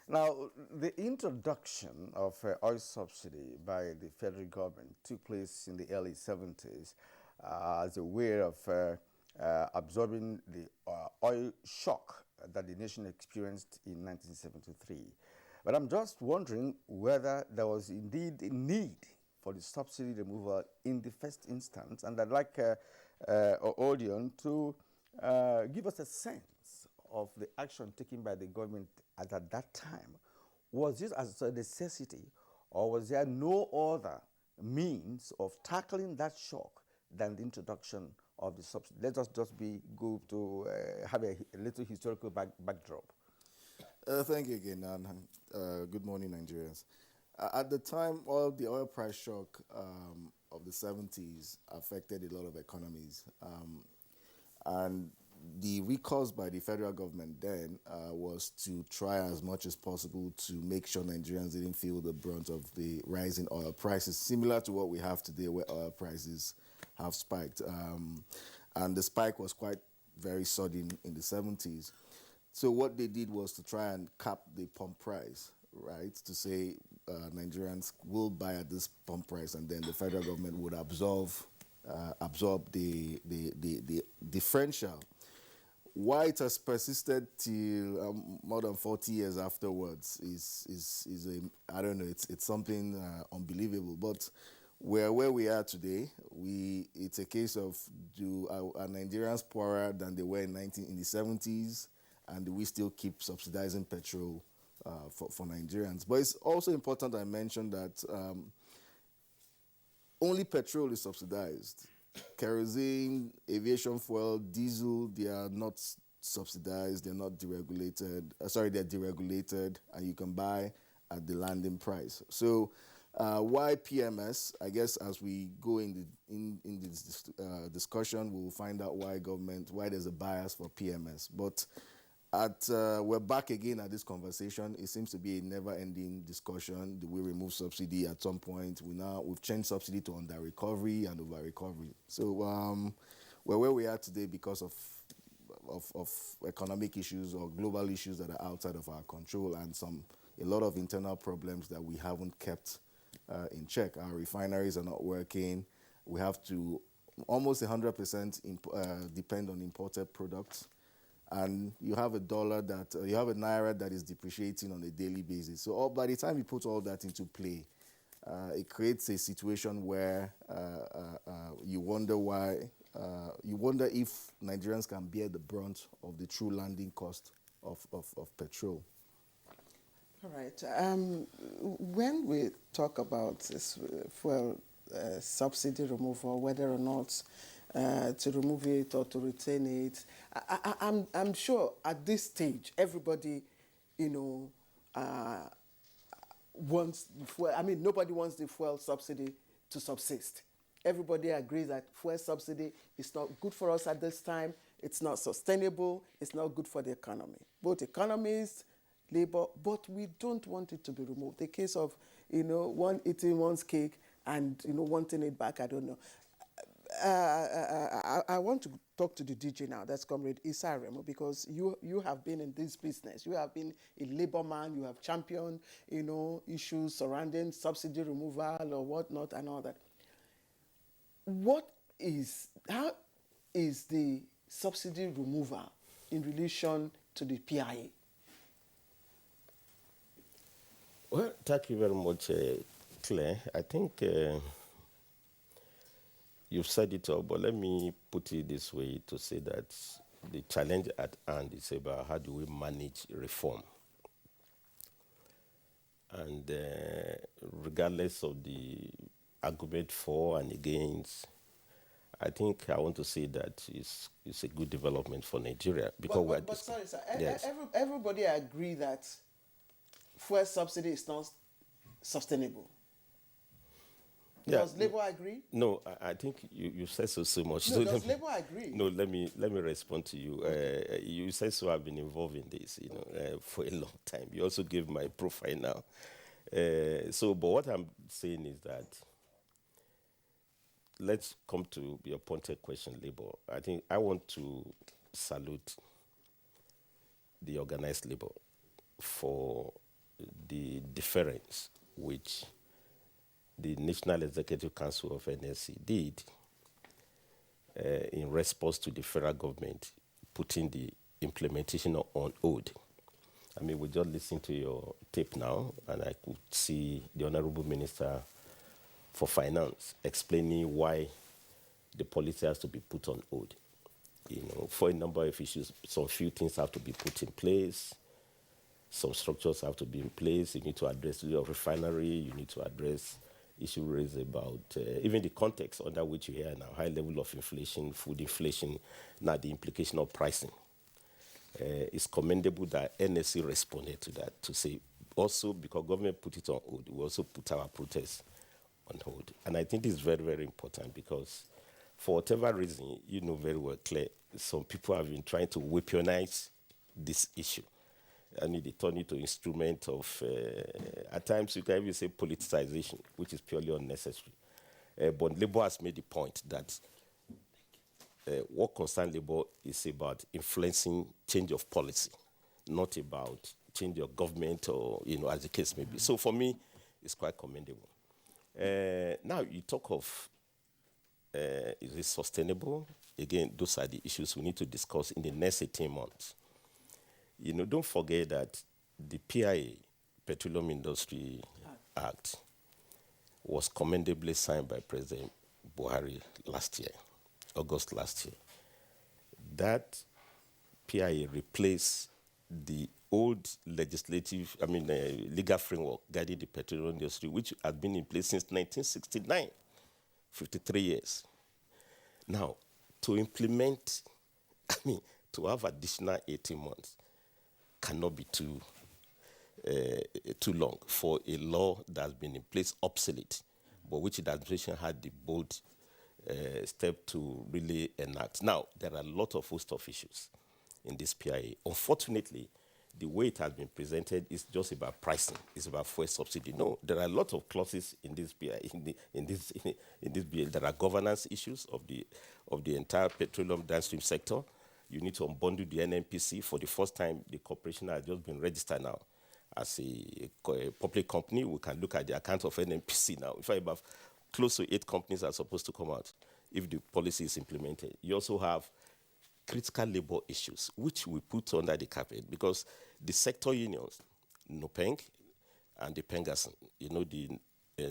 Now, the introduction of oil subsidy by the federal government took place in the early 70s as a way of absorbing the oil shock that the nation experienced in 1973. But I'm just wondering whether there was indeed a need for the subsidy removal in the first instance, and I'd like Odion to give us a sense of the action taken by the government at that time. Was this as a necessity, or was there no other means of tackling that shock than the introduction of the subsidy? Let us just go to have a little historical backdrop. Thank you again, and good morning, Nigerians. At the time, the oil price shock of the 70s affected a lot of economies. And the recourse by the federal government then was to try as much as possible to make sure Nigerians didn't feel the brunt of the rising oil prices, similar to what we have today where oil prices have spiked. And the spike was quite very sudden in the 70s. So what they did was to try and cap the pump price, right, to say Nigerians will buy at this pump price, and then the federal government would absorb the differential. Why it has persisted till more than 40 years afterwards is I don't know, it's something unbelievable. But where we are today, it's a case of are Nigerians poorer than they were in the 70s, and do we still keep subsidizing petrol for Nigerians? But it's also important I mention that only petrol is subsidized. Kerosene, aviation fuel, diesel, they are not subsidized, they're not deregulated. They're deregulated, and you can buy at the landing price. So why PMS? I guess as we go in this discussion, we'll find out why there's a bias for PMS. But we're back again at this conversation. It seems to be a never-ending discussion. Do we remove subsidy at some point? We've changed subsidy to under recovery and over recovery. So we're where we are today because of economic issues or global issues that are outside of our control, and a lot of internal problems that we haven't kept in check. Our refineries are not working. We have to almost 100% depend on imported products. And you have a naira that is depreciating on a daily basis. So by the time you put all that into play, it creates a situation where you wonder if Nigerians can bear the brunt of the true landing cost of petrol. All right. When we talk about this fuel subsidy removal, whether or not to remove it or to retain it, I'm sure at this stage everybody, wants fuel. I mean, nobody wants the fuel subsidy to subsist. Everybody agrees that fuel subsidy is not good for us at this time. It's not sustainable. It's not good for the economy. Both economists, labor, but we don't want it to be removed. The case of, one eating one's cake and, wanting it back, I don't know. I want to talk to the DJ now. That's Comrade Issa Remo, because you have been in this business. You have been a labor man. You have championed, issues surrounding subsidy removal or whatnot and all that. How is the subsidy removal in relation to the PIA? Well, thank you very much, Claire. I think you've said it all, but let me put it this way to say that the challenge at hand is about how do we manage reform. And regardless of the argument for and against, I think I want to say that it's a good development for Nigeria. Because but sorry, sir. Yes. Everybody agree that fuel subsidy is not sustainable. Yeah. Does Labour agree? No, I think you said so much. No, So does Labour agree? No, let me respond to you. You said so. I've been involved in this, for a long time. You also gave my profile now. But what I'm saying is that let's come to your pointed question, Labour. I think I want to salute the organized Labour for the deference which the National Executive Council of NSC did in response to the federal government putting the implementation on hold. I mean, we just listened to your tape now, and I could see the Honorable Minister for Finance explaining why the policy has to be put on hold. For a number of issues, some few things have to be put in place. Some structures have to be in place. You need to address the refinery. You need to address issue raised about even the context under which you hear now, high level of inflation, food inflation, now the implication of pricing. It's commendable that NSC responded to that to say, also because government put it on hold, we also put our protests on hold. And I think it's very, very important because for whatever reason, you know very well, Claire, some people have been trying to weaponize this issue. I mean, they turn it to instrument of, at times you can even say politicization, which is purely unnecessary. But Labour has made the point that what concerns Labour is about influencing change of policy, not about change of government or, as the case may be. So for me, it's quite commendable. Now, you talk of, is it sustainable? Again, those are the issues we need to discuss in the next 18 months. Don't forget that the PIA, Petroleum Industry Act, was commendably signed by President Buhari last year, August last year. That PIA replaced the old legal framework guiding the petroleum industry, which had been in place since 1969, 53 years. Now, to implement, to have additional 18 months, cannot be too long for a law that has been in place obsolete, but which the administration had the bold step to really enact. Now, there are a lot of host of issues in this PIA. Unfortunately, the way it has been presented is just about pricing. It's about fuel subsidy. No, there are a lot of clauses in this PIA. In this bill, there are governance issues of the entire petroleum downstream sector. You need to unbundle the NNPC. For the first time, the corporation has just been registered now as a public company. We can look at the account of NNPC now. In fact, about close to 8 companies are supposed to come out if the policy is implemented. You also have critical labor issues, which we put under the carpet because the sector unions, NOPENG and the PENGASN, the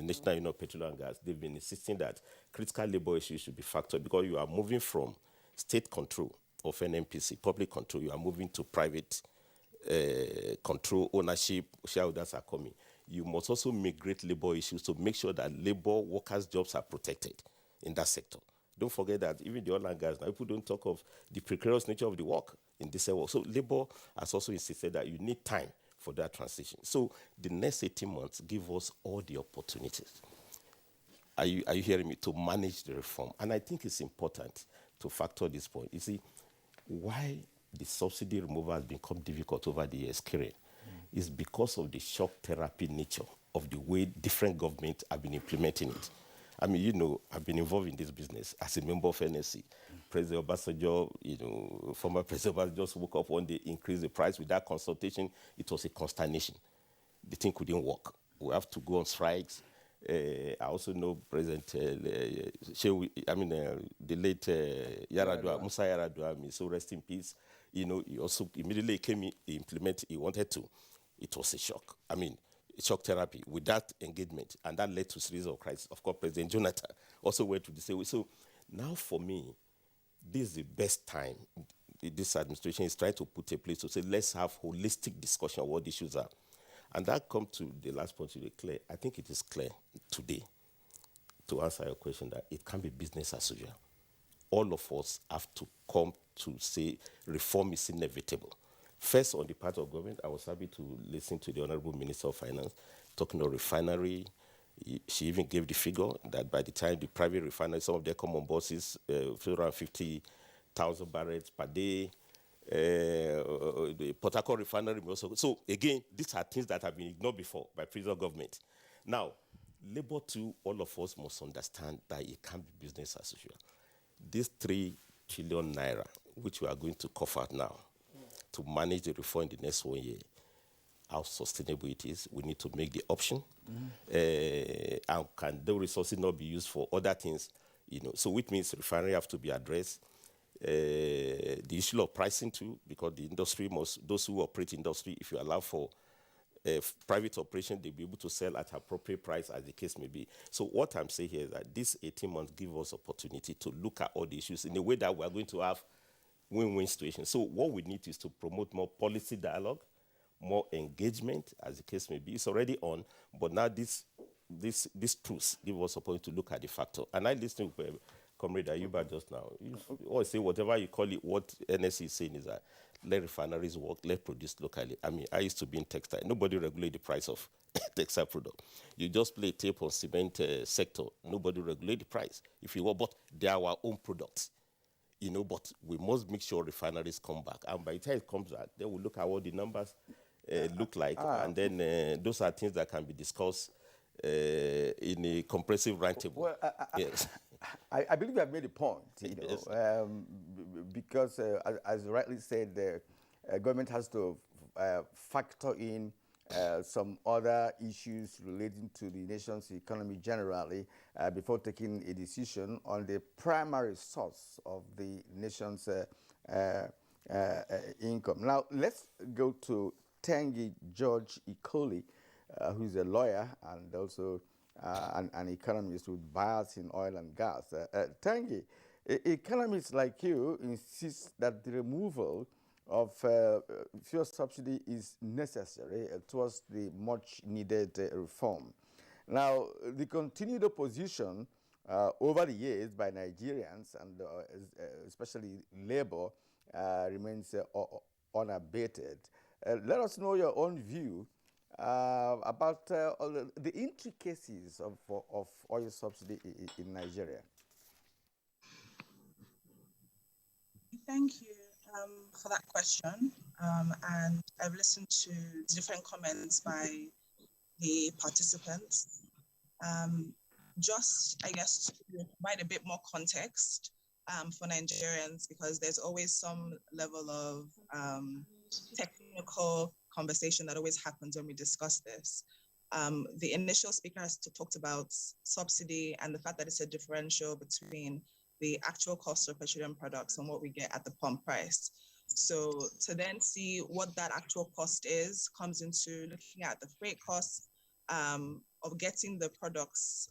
National Union of Petroleum and Gas, they've been insisting that critical labor issues should be factored because you are moving from state control of NNPC, public control, you are moving to private control, ownership, shareholders are coming. You must also migrate labor issues to make sure that labor workers' jobs are protected in that sector. Don't forget that even the oil and gas, now people don't talk of the precarious nature of the work in this work. So labor has also insisted that you need time for that transition. So the next 18 months give us all the opportunities. Are you hearing me? To manage the reform. And I think it's important to factor this point. You see, why the subsidy removal has become difficult over the years, Karen, is because of the shock therapy nature of the way different governments have been implementing it. I've been involved in this business as a member of NSC. President Obasanjo, former President Obasanjo just woke up one day, increased the price. Without consultation, it was a consternation. The thing couldn't work. We have to go on strikes. I also know President the late Yaradua, Musa Yaradua, so rest in peace. He also immediately came in, he wanted to. It was a shock. shock therapy with that engagement, and that led to a series of crises. Of course, President Jonathan also went to the same way. So now for me, this is the best time. This administration is trying to put a place to say, let's have holistic discussion of what the issues are. And that comes to the last point you declare. I think it is clear today, to answer your question, that it can be business as usual. All of us have to come to say reform is inevitable. First, on the part of government, I was happy to listen to the Honorable Minister of Finance talking about refinery. She even gave the figure that by the time the private refinery, some of their common bosses, around 50,000 barrels per day. The Port Harcourt refinery also. So again, these are things that have been ignored before by previous government. Now, Labour too, all of us must understand that it can't be business as usual. This 3 trillion naira, which we are going to cough out now, to manage the reform in the next 1 year, how sustainable it is, we need to make the option. And can the resources not be used for other things? So which means refinery have to be addressed. The issue of pricing too, because the industry those who operate industry, if you allow for private operation, they'll be able to sell at appropriate price as the case may be. So what I'm saying here is that this 18 months give us opportunity to look at all the issues in a way that we're going to have win-win situations. So what we need is to promote more policy dialogue, more engagement, as the case may be. It's already on, but now this truth give us opportunity to look at the factor. And I listened to Comrade Ayuba just now. You always say whatever you call it, what NSC is saying is that let refineries work, let produce locally. I mean, I used to be in textile. Nobody regulate the price of textile product. You just play tape on cement sector. Nobody regulate the price. If you want, but they are our own products. But we must make sure refineries come back. And by the time it comes back, then we'll look at what the numbers look like. And then those are things that can be discussed in a comprehensive roundtable. Well, yes. I believe you have made a point, Yes. Because as you rightly said, the government has to factor in some other issues relating to the nation's economy generally before taking a decision on the primary source of the nation's income. Now, let's go to Tengi George Ikoli, who is a lawyer and also an economist with bias in oil and gas. Tengi, economists like you insist that the removal of fuel subsidy is necessary towards the much needed reform. Now, the continued opposition over the years by Nigerians and especially Labour remains unabated. Let us know your own view about the intricacies of oil subsidy in Nigeria. Thank you for that question. And I've listened to different comments by the participants. Just, I guess, to provide a bit more context for Nigerians, because there's always some level of technical conversation that always happens when we discuss this. The initial speaker has talked about subsidy and the fact that it's a differential between the actual cost of petroleum products and what we get at the pump price. So to then see what that actual cost is comes into looking at the freight costs of getting the products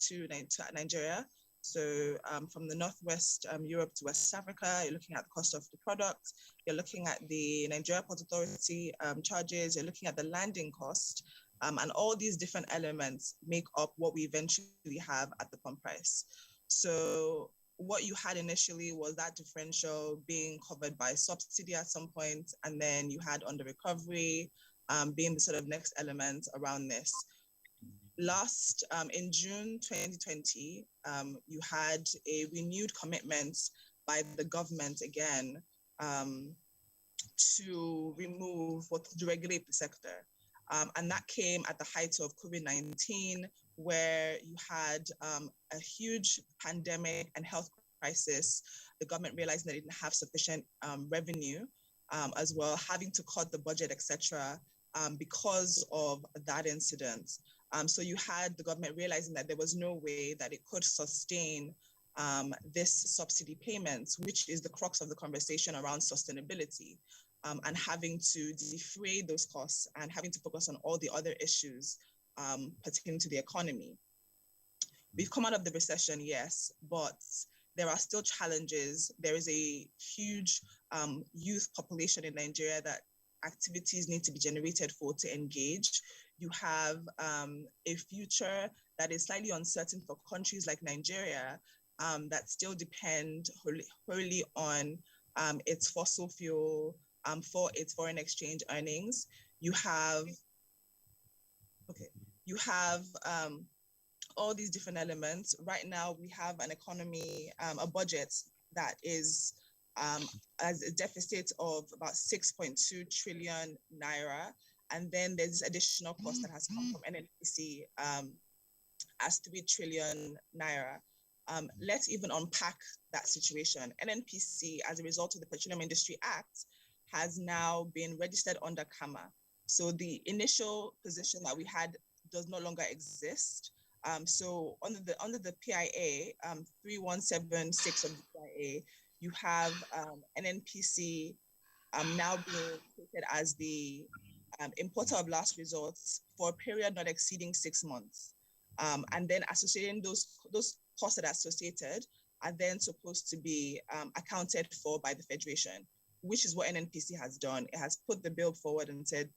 to Nigeria. So from the Northwest Europe to West Africa, you're looking at the cost of the product, you're looking at the Nigeria Port Authority charges, you're looking at the landing cost, and all these different elements make up what we eventually have at the pump price. So what you had initially was that differential being covered by subsidy at some point, and then you had under recovery being the sort of next element around this. Last, in June 2020, you had a renewed commitment by the government again to remove or to regulate the sector. And that came at the height of COVID-19, where you had a huge pandemic and health crisis. The government realized that it didn't have sufficient revenue as well, having to cut the budget, etc., because of that incident. So you had the government realizing that there was no way that it could sustain this subsidy payments, which is the crux of the conversation around sustainability, and having to defray those costs and having to focus on all the other issues pertaining to the economy. We've come out of the recession, yes, but there are still challenges. There is a huge youth population in Nigeria that activities need to be generated for to engage. You have a future that is slightly uncertain for countries like Nigeria that still depend wholly on its fossil fuel for its foreign exchange earnings. You have all these different elements. Right now, we have an economy, a budget that is as a deficit of about 6.2 trillion naira. And then there's this additional cost that has come from NNPC as 3 trillion naira. Let's even unpack that situation. NNPC, as a result of the Petroleum Industry Act, has now been registered under CAMA. So the initial position that we had does no longer exist. So under the PIA, 3176 of the PIA, you have NNPC now being treated as the importer of last resort for a period not exceeding 6 months. And then associating those costs that are associated are then supposed to be accounted for by the Federation, which is what NNPC has done. It has put the bill forward and said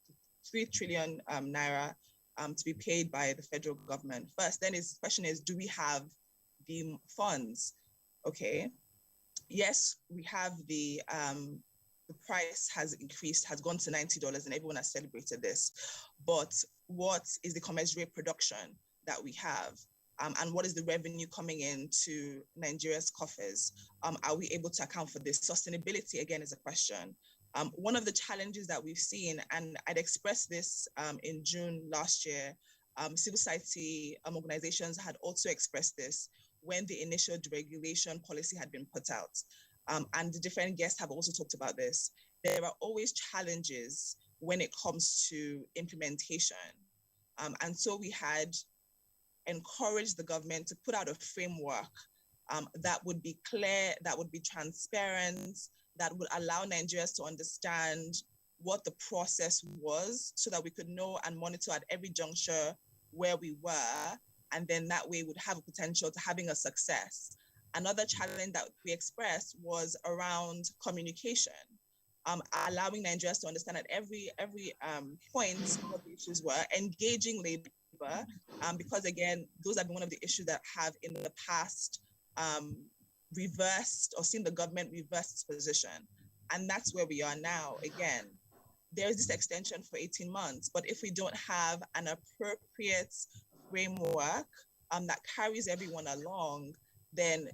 3 trillion naira to be paid by the federal government. First, then his question is, do we have the funds? Okay. Yes, we have the price has increased, has gone to $90, and everyone has celebrated this. But what is the commensurate production that we have? And what is the revenue coming into Nigeria's coffers? Are we able to account for this? Sustainability, again, is a question. One of the challenges that we've seen, and I'd expressed this in June last year, civil society organizations had also expressed this when the initial deregulation policy had been put out. And the different guests have also talked about this. There are always challenges when it comes to implementation. And so we had encouraged the government to put out a framework that would be clear, that would be transparent, that would allow Nigerians to understand what the process was so that we could know and monitor at every juncture where we were. And then that way would have a potential to having a success. Another challenge that we expressed was around communication, allowing Nigerians to understand at every point what the issues were, engaging labor, because again, those have been one of the issues that have in the past reversed or seen the government reverse its position. And that's where we are now. Again, there is this extension for 18 months, but if we don't have an appropriate framework that carries everyone along, then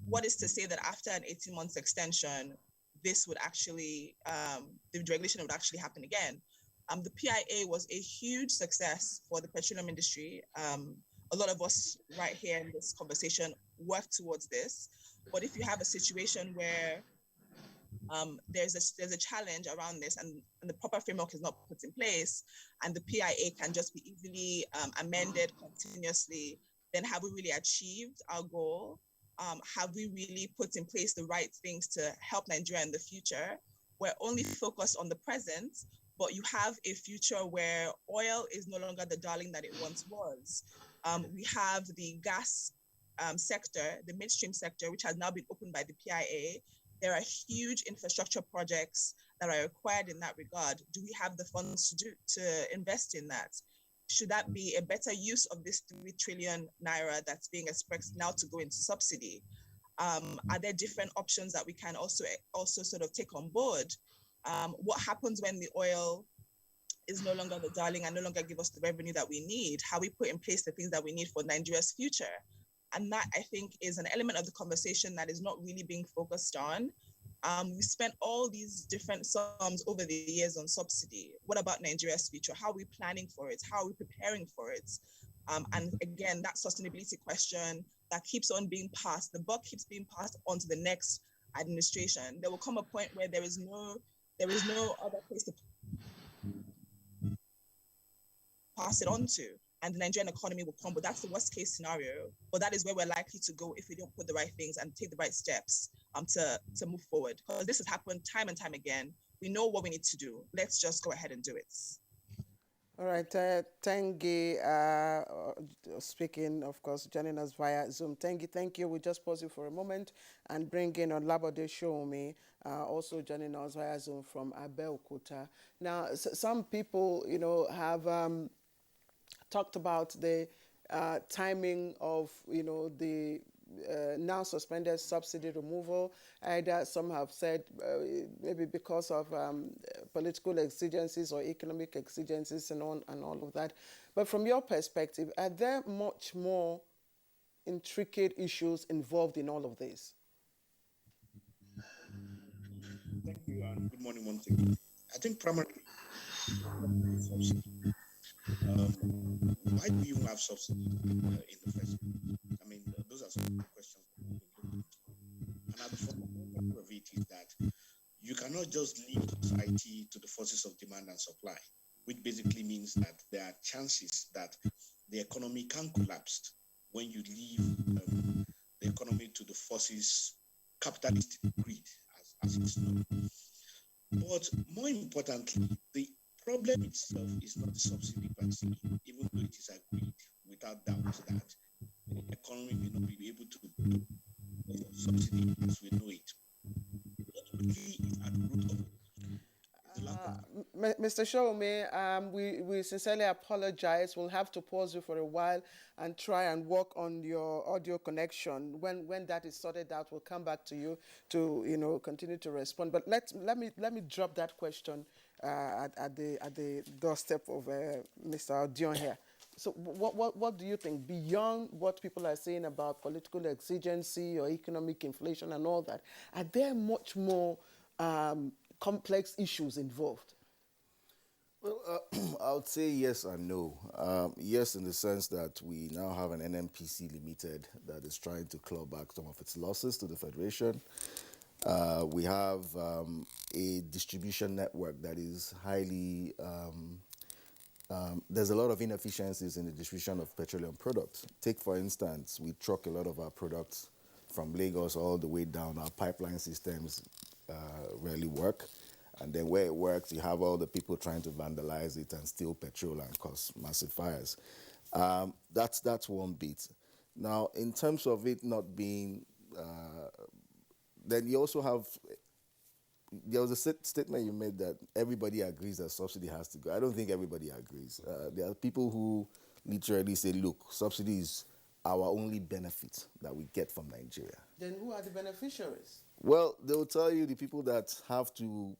what is to say that after an 18 months extension, this would actually, the regulation would actually happen again? The PIA was a huge success for the petroleum industry. A lot of us right here in this conversation work towards this. But if you have a situation where there's a challenge around this and the proper framework is not put in place and the PIA can just be easily amended continuously, then have we really achieved our goal? Have we really put in place the right things to help Nigeria in the future? We're only focused on the present, but you have a future where oil is no longer the darling that it once was. We have the gas sector, the midstream sector, which has now been opened by the PIA. There are huge infrastructure projects that are required in that regard. Do we have the funds to invest in that? Should that be a better use of this 3 trillion naira that's being expressed now to go into subsidy? Are there different options that we can also sort of take on board? What happens when the oil is no longer the darling and no longer give us the revenue that we need? How we put in place the things that we need for Nigeria's future? And that, I think, is an element of the conversation that is not really being focused on. We spent all these different sums over the years on subsidy. What about Nigeria's future? How are we planning for it? How are we preparing for it? And again, that sustainability question that keeps on being passed, the buck keeps being passed on to the next administration. There will come a point where there is no other place to pass it on to. and the Nigerian economy will crumble. That's the worst case scenario, but that is where we're likely to go if we don't put the right things and take the right steps to move forward. Because this has happened time and time again. We know what we need to do. Let's just go ahead and do it. All right, Tengi, speaking, of course, joining us via Zoom. Tengi, thank you. We'll just pause you for a moment and bring in Olabode Shomi, also joining us via Zoom from Abeokuta. Now, some people, have talked about the timing of, the now suspended subsidy removal. Either some have said maybe because of political exigencies or economic exigencies and all of that. But from your perspective, are there much more intricate issues involved in all of this? Thank you, and good morning once again. I think primarily, why do you have subsidy in the first place? I mean, those are some of the questions. And at the fundamental of it is that you cannot just leave society to the forces of demand and supply, which basically means that there are chances that the economy can collapse when you leave the economy to the forces, capitalist greed, as it's known. But more importantly, the problem itself is not the subsidy per se, even though it is agreed without doubt that the economy may not be able to do subsidy as we know it. What really is at the root of it? Mr. Showme, we sincerely apologize. We'll have to pause you for a while and try and work on your audio connection. When that is sorted out, we'll come back to you to continue to respond. But let me drop that question at the doorstep of Mr. Dion here. So what do you think, beyond what people are saying about political exigency or economic inflation and all that, are there much more complex issues involved? Well, I would say yes and no. Yes, in the sense that we now have an NMPC Limited that is trying to claw back some of its losses to the Federation. We have a distribution network that is highly... there's a lot of inefficiencies in the distribution of petroleum products. Take, for instance, we truck a lot of our products from Lagos all the way down. Our pipeline systems rarely work. And then where it works, you have all the people trying to vandalize it and steal petrol and cause massive fires. That's one bit. Now, in terms of it not being... then you also have... There was a statement you made that everybody agrees that subsidy has to go. I don't think everybody agrees. There are people who literally say, look, subsidy is our only benefit that we get from Nigeria. Then who are the beneficiaries? Well, they'll tell you the people that have to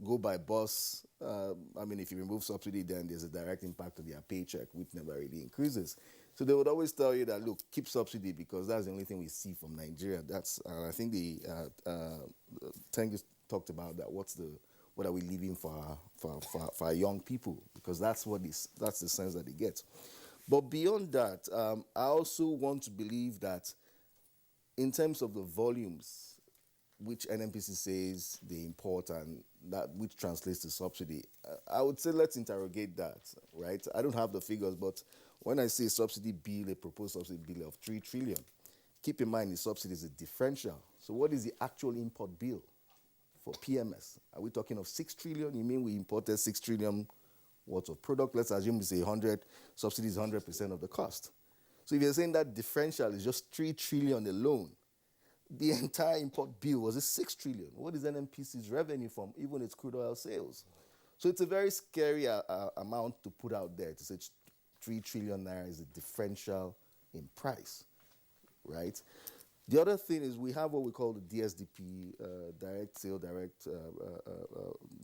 go by bus. If you remove subsidy, then there's a direct impact on their paycheck, which never really increases. So they would always tell you that, look, keep subsidy because that's the only thing we see from Nigeria. That's I think the Tengi talked about that. What are we leaving for our young people? Because that's the sense that they get. But beyond that, I also want to believe that in terms of the volumes which NMPC says they import and that which translates to subsidy, I would say let's interrogate that, right? I don't have the figures, but when I say subsidy bill, a proposed subsidy bill of 3 trillion, keep in mind the subsidy is a differential. So what is the actual import bill for PMS? Are we talking of 6 trillion? You mean we imported 6 trillion worth of product? Let's assume we say 100, subsidy is 100% of the cost. So if you're saying that differential is just 3 trillion alone, the entire import bill was a 6 trillion. What is NMPC's revenue from even its crude oil sales? So it's a very scary amount to put out there to say 3 trillion naira is a differential in price, right? The other thing is we have what we call the DSDP,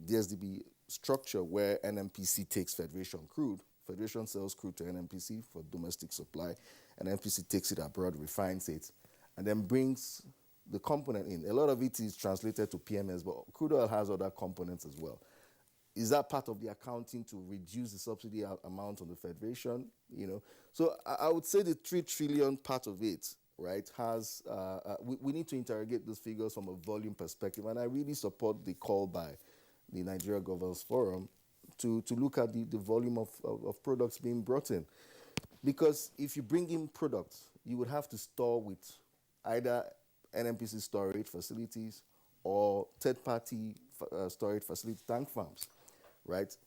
DSDP structure where NMPC takes Federation crude. Federation sells crude to NMPC for domestic supply, and NMPC takes it abroad, refines it, and then brings the component in. A lot of it is translated to PMS, but crude oil has other components as well. Is that part of the accounting to reduce the subsidy amount on the Federation? So I would say the 3 trillion part of it, right, has, we need to interrogate those figures from a volume perspective, and I really support the call by the Nigeria Governors Forum to look at the volume of products being brought in. Because if you bring in products, you would have to store with either NNPC storage facilities or third-party storage facility tank farms, right?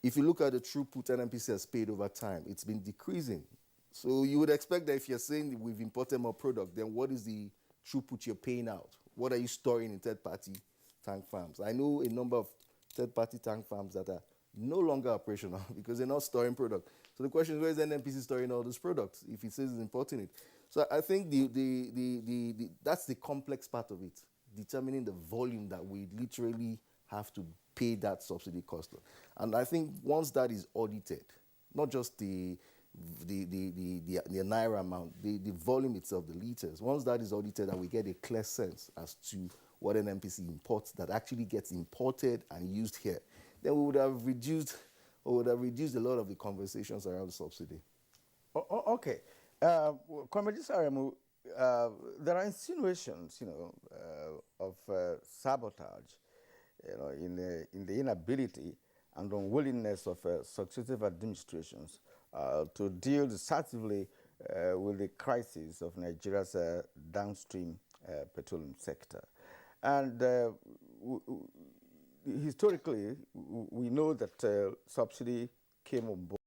If you look at the throughput NNPC has paid over time, it's been decreasing. So you would expect that if you're saying we've imported more product, then what is the throughput you're paying out? What are you storing in third-party tank farms? I know a number of third-party tank farms that are no longer operational because they're not storing product. So the question is, where is NNPC storing all those products if it says it's importing it? So I think that's the complex part of it, determining the volume that we literally have to pay that subsidy cost. And I think once that is audited, not just the naira amount, the volume itself, the liters, once that is audited and we get a clear sense as to what an NPC imports that actually gets imported and used here, then we would have reduced a lot of the conversations around subsidy. Okay. Comrade Saremu, there are insinuations, of sabotage, in the inability and unwillingness of successive administrations to deal decisively with the crisis of Nigeria's downstream petroleum sector. And historically, we know that subsidy came on board.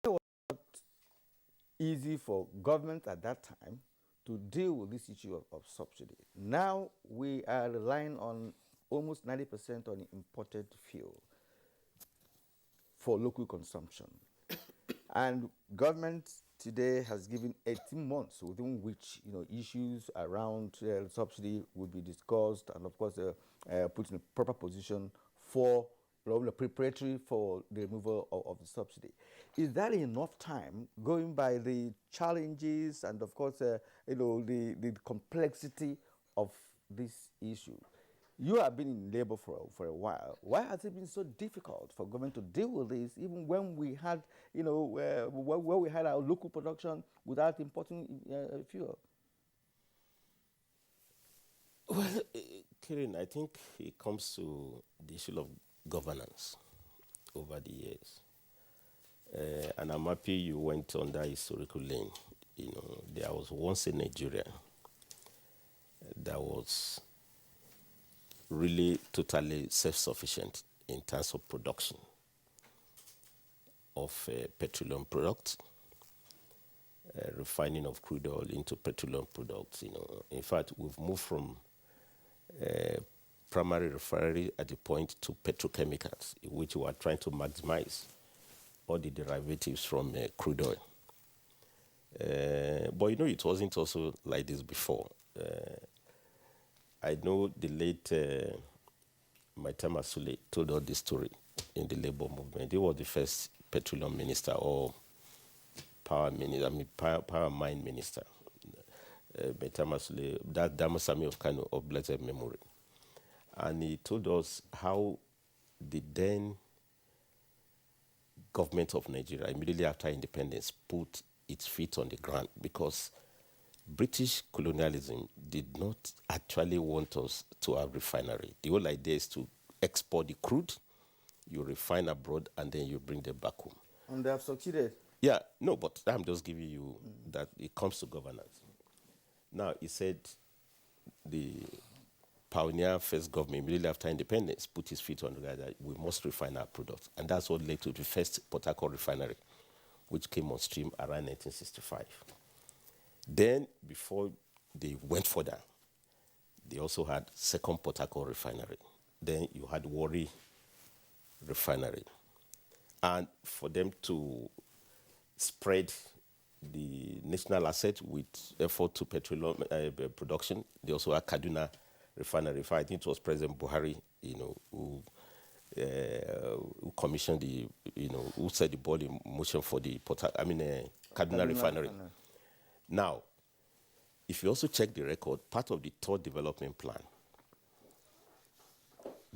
It was not easy for government at that time to deal with this issue of subsidy. Now we are relying on almost 90% on imported fuel for local consumption. And government today has given 18 months within which issues around subsidy will be discussed and of course put in a proper position for preparatory for the removal of the subsidy. Is that enough time, going by the challenges and of course the complexity of this issue? You have been in labor for a while. Why has it been so difficult for government to deal with this, even when we had, where we had our local production without importing fuel? Well, Kirin, I think it comes to the issue of governance over the years. And I'm happy you went on that historical lane. There was once a Nigeria that was really totally self-sufficient in terms of production of petroleum products, refining of crude oil into petroleum products. In fact, we've moved from primary refinery at the point to petrochemicals, in which we are trying to maximize all the derivatives from crude oil. But it wasn't also like this before. I know the late Maitama Sule told us this story in the labor movement. He was the first petroleum minister or power mine minister. Maitama Sule, that Damasami of Kano of blessed memory. And he told us how the then government of Nigeria, immediately after independence, put its feet on the ground because British colonialism did not actually want us to have refinery. The whole idea is to export the crude, you refine abroad, and then you bring them back home. And they have succeeded. Yeah, no, but I'm just giving you that it comes to governance. Now, he said the pioneer first government, immediately after independence, put his feet on the ground that we must refine our products. And that's what led to the first Port Harcourt refinery, which came on stream around 1965. Then, before they went further, they also had second Port Harcourt refinery. Then you had Warri refinery. And for them to spread the national asset with effort to petroleum production, they also had Kaduna refinery. I think it was President Buhari, who commissioned the, who set the ball in motion for the Kaduna refinery. Now, if you also check the record, part of the third development plan,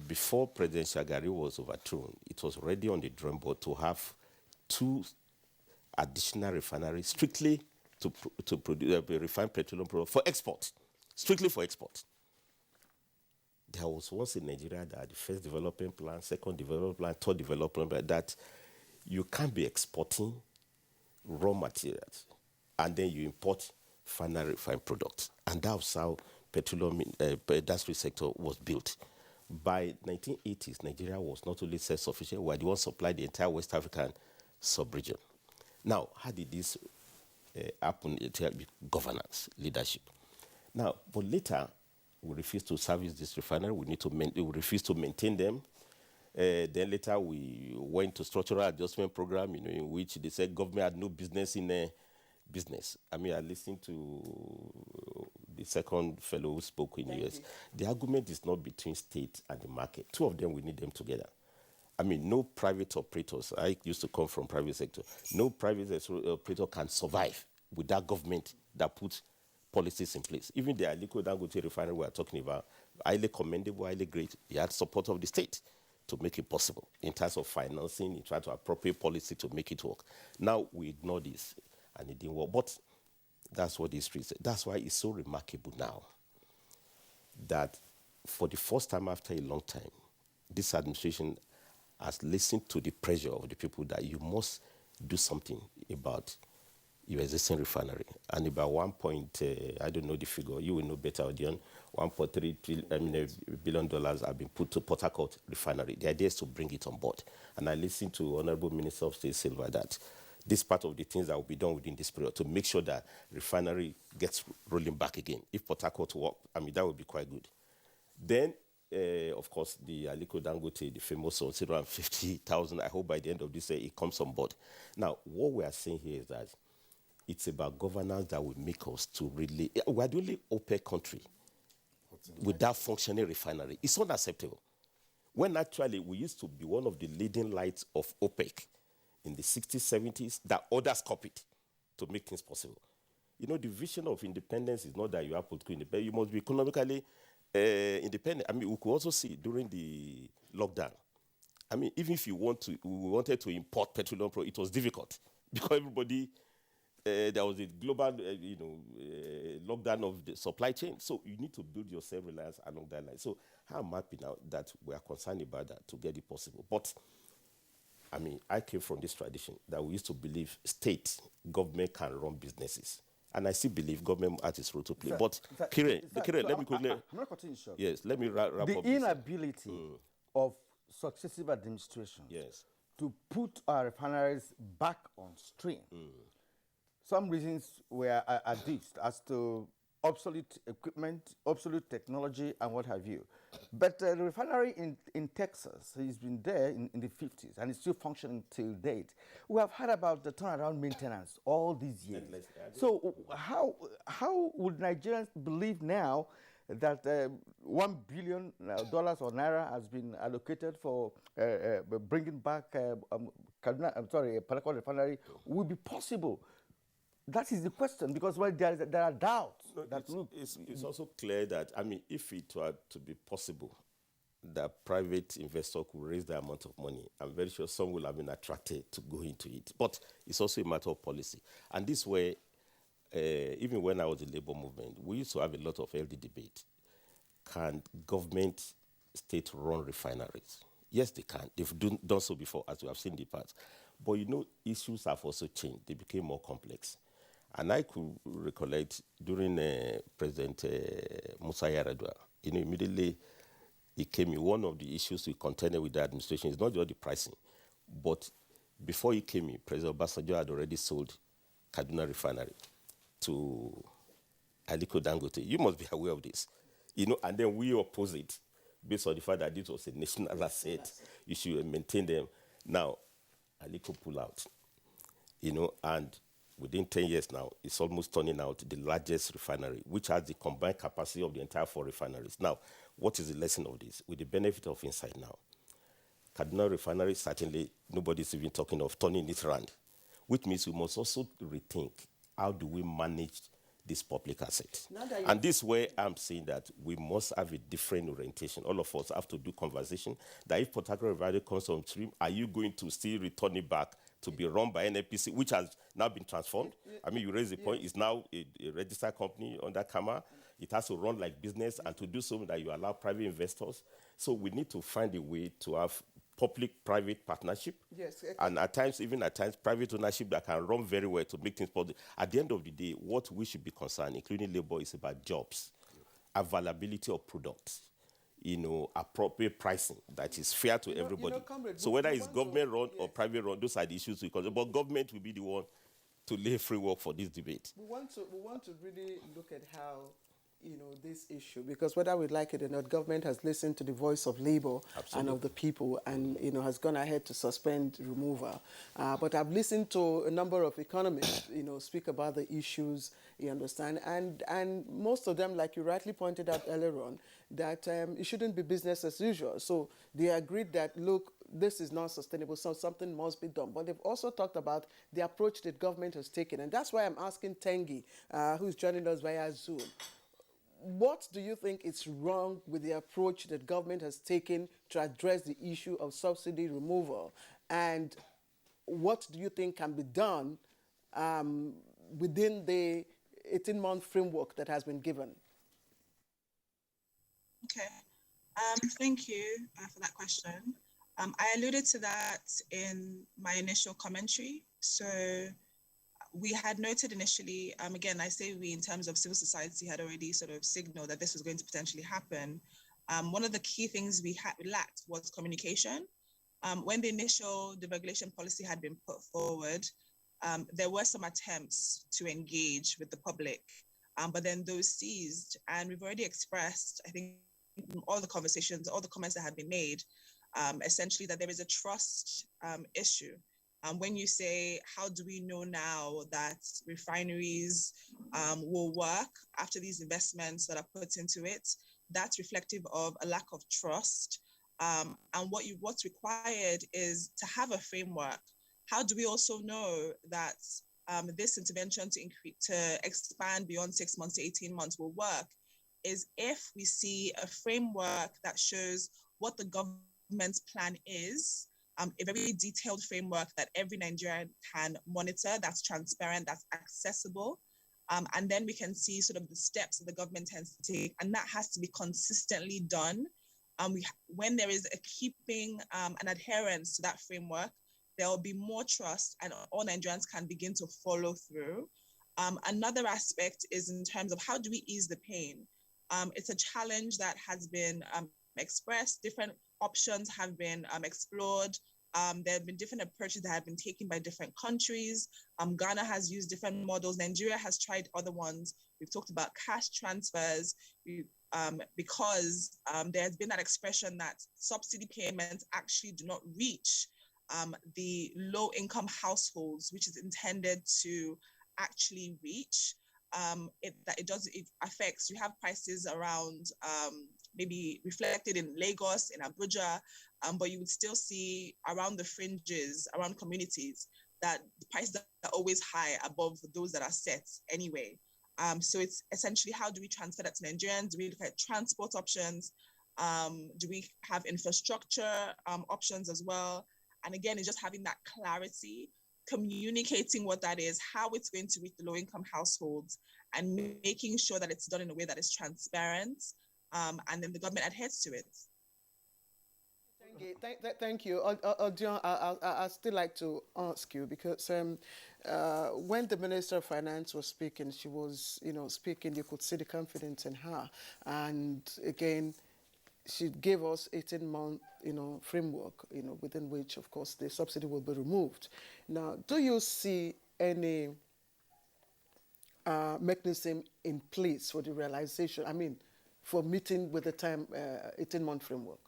before President Shagari was overthrown, it was already on the drawing board to have 2 additional refineries strictly to produce refined petroleum products for export, strictly for export. there was once in Nigeria that the first development plan, second development plan, third development plan, that you can't be exporting raw materials and then you import final refined products. And that's how petroleum industry sector was built. By 1980s, Nigeria was not only self-sufficient, we were the one supplied the entire West African sub-region. Now, how did this happen? It had governance, leadership. Now, but later, we refused to service this refinery. We refused to maintain them. Then later, we went to structural adjustment program, in which they said government had no business in business. I mean, I listened to the second fellow who spoke in the US. The argument is not between state and the market. Two of them, we need them together. I mean, no private operators. I used to come from private sector. No private operator can survive without government that puts policies in place. Even the Aliko Dangote refinery we are talking about, highly commendable, highly great. He had support of the state to make it possible in terms of financing, in terms of appropriate policy to make it work. Now we ignore this and it didn't work. But that's what history says. That's why it's so remarkable now that for the first time after a long time, this administration has listened to the pressure of the people that you must do something about your existing refinery. And about I don't know the figure, you will know better, Odion, $1.3 billion have been put to Port Harcourt refinery. The idea is to bring it on board. And I listened to Honorable Minister of State Silva that this part of the things that will be done within this period to make sure that refinery gets rolling back again. If Port Harcourt work, I mean, that would be quite good. Then, of course, the Aliko Dangote, the famous 150,000, I hope by the end of this year it comes on board. Now, what we are saying here is that it's about governance that will make us to really... We're the only OPEC country without functioning refinery. It's unacceptable. When actually we used to be one of the leading lights of OPEC in the 60s, 70s, that others copied to make things possible. The vision of independence is not that you are politically independent. You must be economically independent. I mean, we could also see during the lockdown. I mean, even if we wanted to import petroleum products, it was difficult because everybody... there was a global, lockdown of the supply chain. So you need to build your self-reliance along that line. So I'm happy now that we are concerned about that to get it possible. But, I mean, I came from this tradition that we used to believe state government can run businesses. And I still believe government has its role to play. But, Kiran, let me quickly... I'm not continuing short. Yes, let me wrap up the inability of successive administrations to put our refineries back on stream. Some reasons were adduced as to obsolete equipment, obsolete technology, and what have you. But the refinery in Texas has been there in the 50s, and it's still functioning till date. We have heard about the turnaround maintenance all these years. So how would Nigerians believe now that $1 billion or naira has been allocated for bringing back Port Harcourt refinery will be possible? That is the question, because there are doubts. It's also clear that, I mean, if it were to be possible that private investor could raise the amount of money, I'm very sure some will have been attracted to go into it. But it's also a matter of policy. And this way, even when I was in the labor movement, we used to have a lot of healthy debate. Can government state-run refineries? Yes, they can. They've done so before, as we have seen in the past. But issues have also changed. They became more complex. And I could recollect during President Musa Yar'Adua, immediately he came in. One of the issues we contended with the administration is not just the pricing, but before he came in, President Obasanjo had already sold Kaduna Refinery to Aliko Dangote. You must be aware of this. And then we oppose it based on the fact that this was a national asset. You should maintain them. Now, Aliko pull out, and within 10 years now, it's almost turning out the largest refinery, which has the combined capacity of the entire 4 refineries. Now, what is the lesson of this? With the benefit of insight now, Kaduna Refinery, certainly nobody's even talking of turning it around, which means we must also rethink how do we manage this public asset. And this way, I'm saying that we must have a different orientation. All of us have to do conversation that if Port Harcourt Refinery comes on stream, are you going to still return it back to be run by NNPC, which has now been transformed. I mean, you raise the point, it's now a registered company under KAMA. It has to run like business, and to do so that you allow private investors. So we need to find a way to have public-private partnership. Yes. And at times, private ownership that can run very well to make things possible. At the end of the day, what we should be concerned, including labor, is about jobs, availability of products, appropriate pricing that is fair to everybody. Comrade, so whether it's government-run or private-run, those are the issues we consider. But government will be the one to lay framework for this debate. We want to really look at how this issue, because whether we like it or not, government has listened to the voice of labor and of the people, and has gone ahead to suspend removal. But I've listened to a number of economists, speak about the issues. You understand, and most of them, like you rightly pointed out earlier on, that it shouldn't be business as usual. So they agreed that, look, this is not sustainable, so something must be done. But they've also talked about the approach that government has taken, and that's why I'm asking Tengi, who's joining us via Zoom. What do you think is wrong with the approach that government has taken to address the issue of subsidy removal? And what do you think can be done within the 18-month framework that has been given? Okay. Thank you for that question. I alluded to that in my initial commentary. So we had noted initially, again, I say we in terms of civil society had already sort of signaled that this was going to potentially happen. One of the key things we lacked was communication. When the initial deregulation policy had been put forward, there were some attempts to engage with the public, but then those ceased. And we've already expressed, I think, all the conversations, all the comments that have been made, essentially that there is a trust issue. When you say, how do we know now that refineries will work after these investments that are put into it, that's reflective of a lack of trust. And what's required is to have a framework. How do we also know that this intervention to expand beyond 6 months to 18 months will work? Is if we see a framework that shows what the government's plan is, a very detailed framework that every Nigerian can monitor, that's transparent, that's accessible. And then we can see sort of the steps that the government tends to take, and that has to be consistently done. When there is a keeping and adherence to that framework, there will be more trust and all Nigerians can begin to follow through. Another aspect is in terms of how do we ease the pain? It's a challenge that has been expressed. Different options have been explored. There have been different approaches that have been taken by different countries. Ghana has used different models. Nigeria has tried other ones. We've talked about cash transfers because there has been that expression that subsidy payments actually do not reach the low-income households, which is intended to actually reach. It affects, you have prices around maybe reflected in Lagos, in Abuja, but you would still see around the fringes, around communities, that the prices are always high above those that are set anyway. So it's essentially, how do we transfer that to Nigerians? Do we look at transport options? Do we have infrastructure options as well? And again, it's just having that clarity, communicating what that is, how it's going to reach the low-income households, and making sure that it's done in a way that is transparent, and then the government adheres to it. Thank you. Odion, I'd still like to ask you, because when the Minister of Finance was speaking, she was, speaking, you could see the confidence in her. And again, she gave us 18-month, framework, within which, of course, the subsidy will be removed. Now, do you see any mechanism in place for the realization, for meeting with the 18-month framework?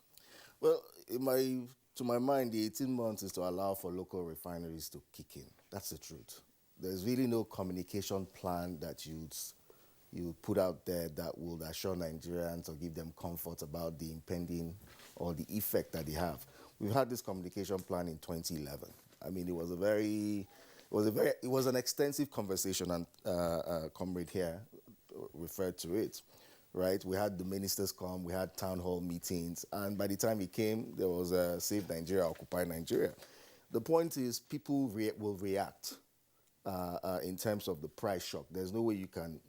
Well, to my mind, the 18 months is to allow for local refineries to kick in. That's the truth. There's really no communication plan that you put out there that will assure Nigerians or give them comfort about the impending or the effect that they have. We've had this communication plan in 2011. It was an extensive conversation, and Comrade here referred to it. Right, we had the ministers come, we had town hall meetings, and by the time he came, there was a Save Nigeria, Occupy Nigeria. The point is people will react in terms of the price shock. There's no way you can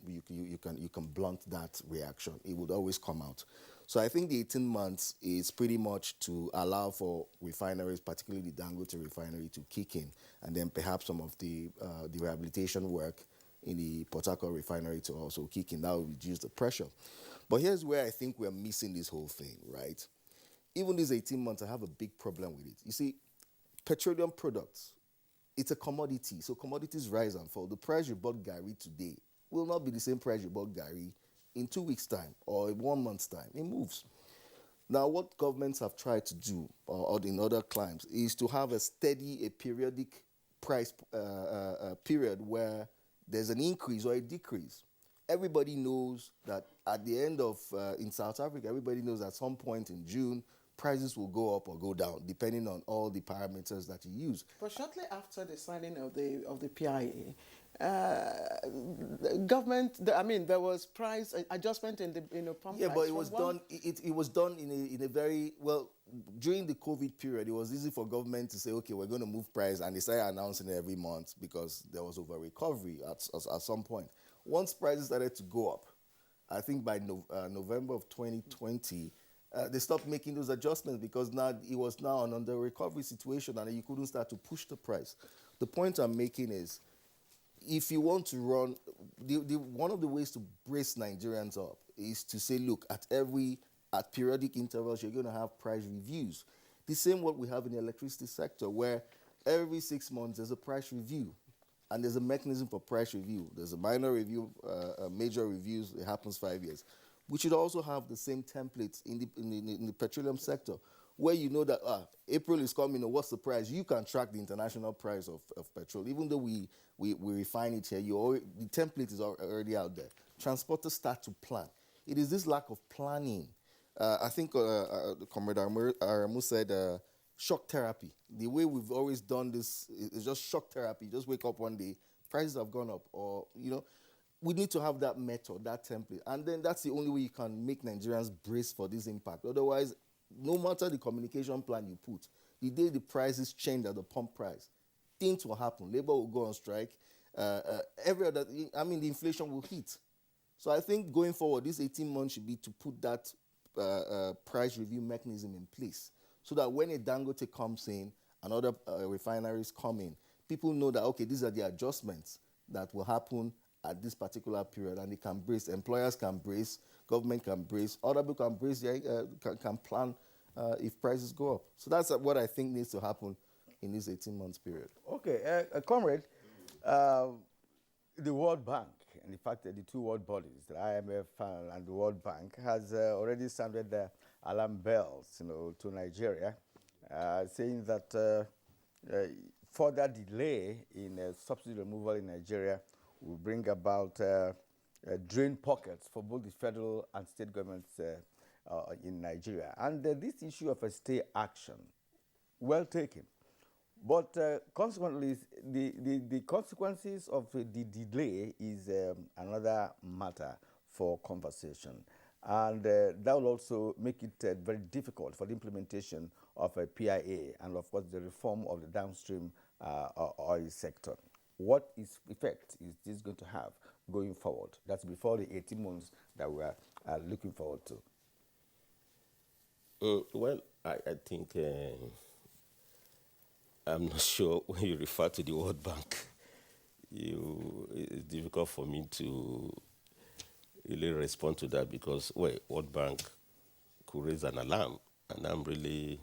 blunt that reaction. It would always come out. So I think the 18 months is pretty much to allow for refineries, particularly the Dangote refinery, to kick in, and then perhaps some of the rehabilitation work in the Port Harcourt refinery to also kick in. That will reduce the pressure. But here's where I think we're missing this whole thing, right? Even these 18 months, I have a big problem with it. You see, petroleum products, it's a commodity, so commodities rise and fall. The price you bought Gary today will not be the same price you bought Gary in 2 weeks' time or in 1 month's time. It moves. Now, what governments have tried to do, or in other climes, is to have a steady, a periodic price period where there's an increase or a decrease. Everybody knows that at the end of, in South Africa, everybody knows at some point in June, prices will go up or go down, depending on all the parameters that you use. But shortly after the signing of the PIA, government, there was price adjustment in the pump price. Yeah, but it was done. It was done in a very well during the COVID period. It was easy for government to say, okay, we're going to move price, and they started announcing it every month because there was over recovery at some point. Once prices started to go up, I think by November of 2020. They stopped making those adjustments because now it was now an under recovery situation and you couldn't start to push the price. The point I'm making is, if you want to run, one of the ways to brace Nigerians up is to say, look, at periodic intervals, you're going to have price reviews. The same what we have in the electricity sector, where every 6 months there's a price review. And there's a mechanism for price review. There's a minor review, major reviews. It happens 5 years. We should also have the same templates in the petroleum sector, where you know that April is coming, what's the price? You can track the international price of petrol. Even though we refine it here, the template is already out there. Transporters start to plan. It is this lack of planning. I think Comrade Aramu said shock therapy. The way we've always done this is just shock therapy. You just wake up one day, prices have gone up, or, we need to have that method, that template. And then that's the only way you can make Nigerians brace for this impact. Otherwise, no matter the communication plan you put, the day the prices change at the pump price, things will happen. Labor will go on strike. The inflation will hit. So I think going forward, this 18 months should be to put that price review mechanism in place so that when a Dangote comes in and other refineries come in, people know that, okay, these are the adjustments that will happen at this particular period, and they can brace. Employers can brace, government can brace, other people can brace, can plan if prices go up. So that's what I think needs to happen in this 18 months period. Okay, Comrade, the World Bank, and in fact the two world bodies, the IMF and the World Bank, has already sounded the alarm bells, to Nigeria, saying that further delay in subsidy removal in Nigeria will bring about drain pockets for both the federal and state governments in Nigeria. And this issue of a stay action, well taken. But consequently, the consequences of the delay is another matter for conversation. And that will also make it very difficult for the implementation of a PIA and, of course, the reform of the downstream oil sector. What effect is this going to have going forward? That's before the 18 months that we are looking forward to. Well, I think I'm not sure when you refer to the World Bank, it's difficult for me to really respond to that because, World Bank could raise an alarm, and I'm really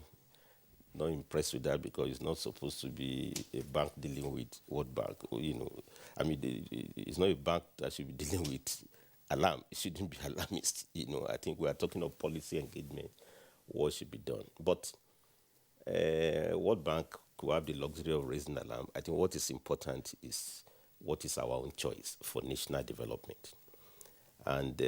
not impressed with that because it's not supposed to be a bank dealing with World Bank. It's not a bank that should be dealing with alarm. It shouldn't be alarmist. I think we are talking of policy engagement, what should be done. But World Bank could have the luxury of raising alarm. I think what is important is what is our own choice for national development. And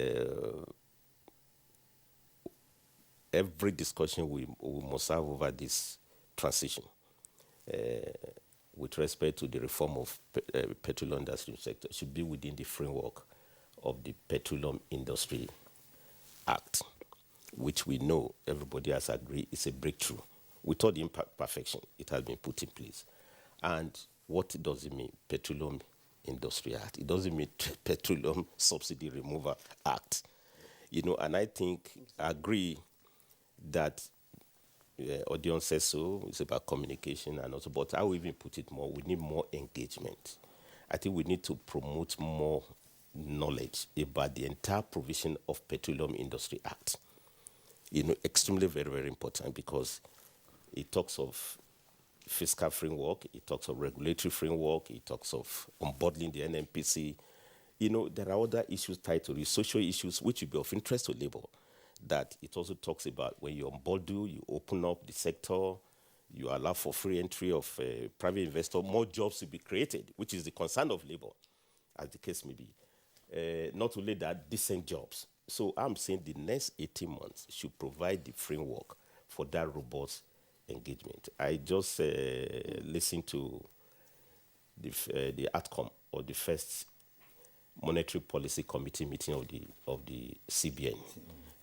every discussion we must have over this transition with respect to the reform of petroleum industry sector should be within the framework of the Petroleum Industry Act, which we know everybody has agreed is a breakthrough with all the imperfection, it has been put in place. And what does it mean? Petroleum Industry Act. It doesn't mean Petroleum Subsidy Removal Act. And I agree that Odion says so. It's about communication and also, but I will even put it more. We need more engagement. I think we need to promote more knowledge about the entire provision of Petroleum Industry Act. Extremely very, very important, because it talks of fiscal framework, it talks of regulatory framework, it talks of unbundling the NNPC. There are other issues tied to it, social issues, which will be of interest to labor, that it also talks about when you unbundle, you open up the sector, you allow for free entry of private investor, more jobs will be created, which is the concern of labor, as the case may be. Not only that, decent jobs. So I'm saying the next 18 months should provide the framework for that robust engagement. I just listened to the outcome of the first Monetary Policy Committee meeting of the CBN,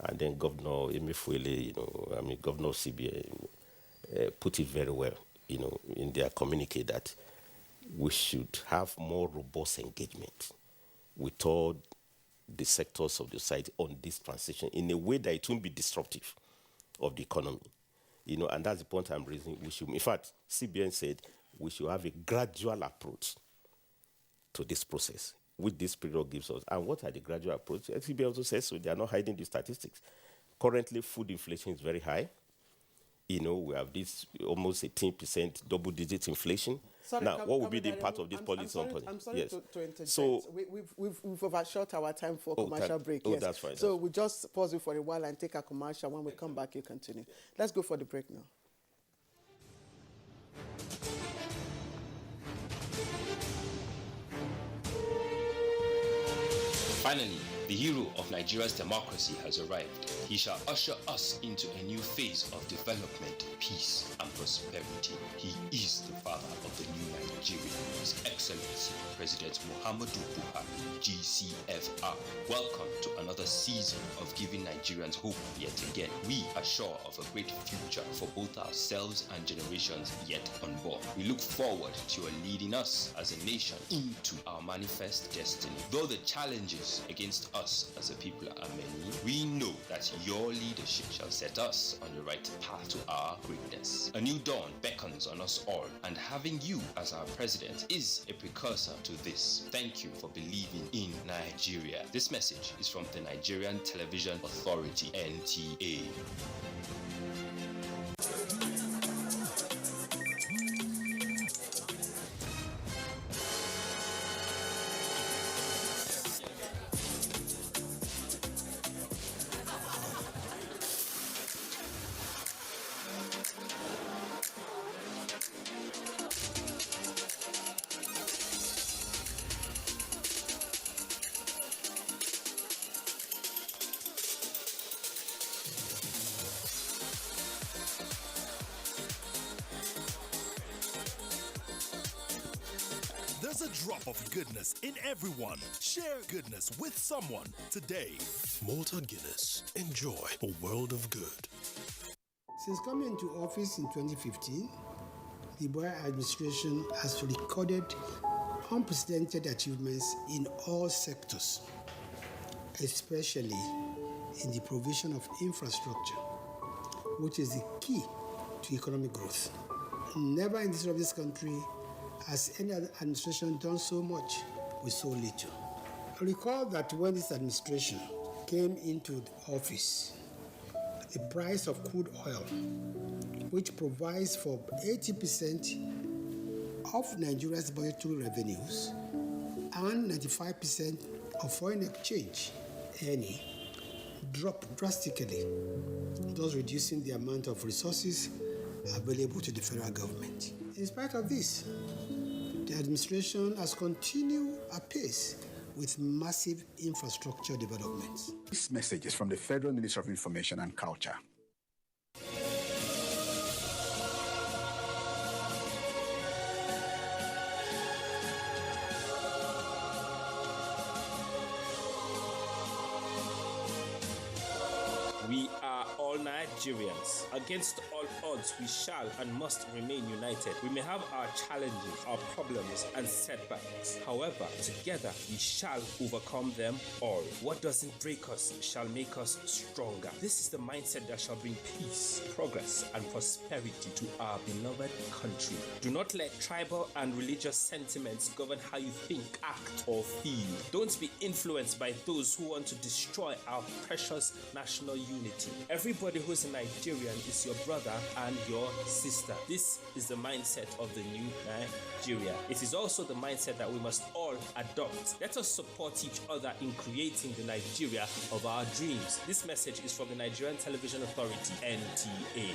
and then Governor Emefiele, Governor of CBN, put it very well, in their communique, that we should have more robust engagement with all the sectors of the society on this transition in a way that it won't be disruptive of the economy. And that's the point I'm raising. In fact, CBN said we should have a gradual approach to this process, which this period gives us. And what are the gradual approaches? CBN also says so. They are not hiding the statistics. Currently, food inflation is very high. We have this almost 18% double-digit inflation. Sorry, now, what will be the impact of this policy on? I'm sorry to interject. So we've overshot our time for commercial break. Oh, yes. that's fine. So we'll just pause it for a while and take a commercial. When we come back, you continue. Let's go for the break now. Finally, the hero of Nigeria's democracy has arrived. He shall usher us into a new phase of development, peace, and prosperity. He is the father of the new Nigeria, His Excellency President Muhammadu Buhari, GCFR. Welcome to another season of giving Nigerians hope yet again. We are sure of a great future for both ourselves and generations yet unborn. We look forward to your leading us as a nation into our manifest destiny. Though the challenges against us as a people are many, we know that your leadership shall set us on the right path to our greatness. A new dawn beckons on us all, and having you as our president is a precursor to this. Thank you for believing in Nigeria. This message is from the Nigerian Television Authority, NTA. There's a drop of goodness in everyone. Share goodness with someone today. Malta Guinness. Enjoy a world of good. Since coming into office in 2015, the Buhari administration has recorded unprecedented achievements in all sectors, especially in the provision of infrastructure, which is the key to economic growth. Never in the history of this country has any other administration done so much with so little. I recall that when this administration came into the office, the price of crude oil, which provides for 80% of Nigeria's budgetary revenues and 95% of foreign exchange earning, dropped drastically, thus reducing the amount of resources available to the federal government. In spite of this, the administration has continued apace with massive infrastructure developments. This message is from the Federal Ministry of Information and Culture. We are all Nigerians. Nigerians. Against all odds, we shall and must remain united. We may have our challenges, our problems, and setbacks. However, together we shall overcome them all. What doesn't break us shall make us stronger. This is the mindset that shall bring peace, progress, and prosperity to our beloved country. Do not let tribal and religious sentiments govern how you think, act, or feel. Don't be influenced by those who want to destroy our precious national unity. Everybody who's a Nigerian is your brother and your sister. This is the mindset of the new Nigeria. It is also the mindset that we must all adopt. Let us support each other in creating the Nigeria of our dreams. This message is from the Nigerian Television Authority, NTA.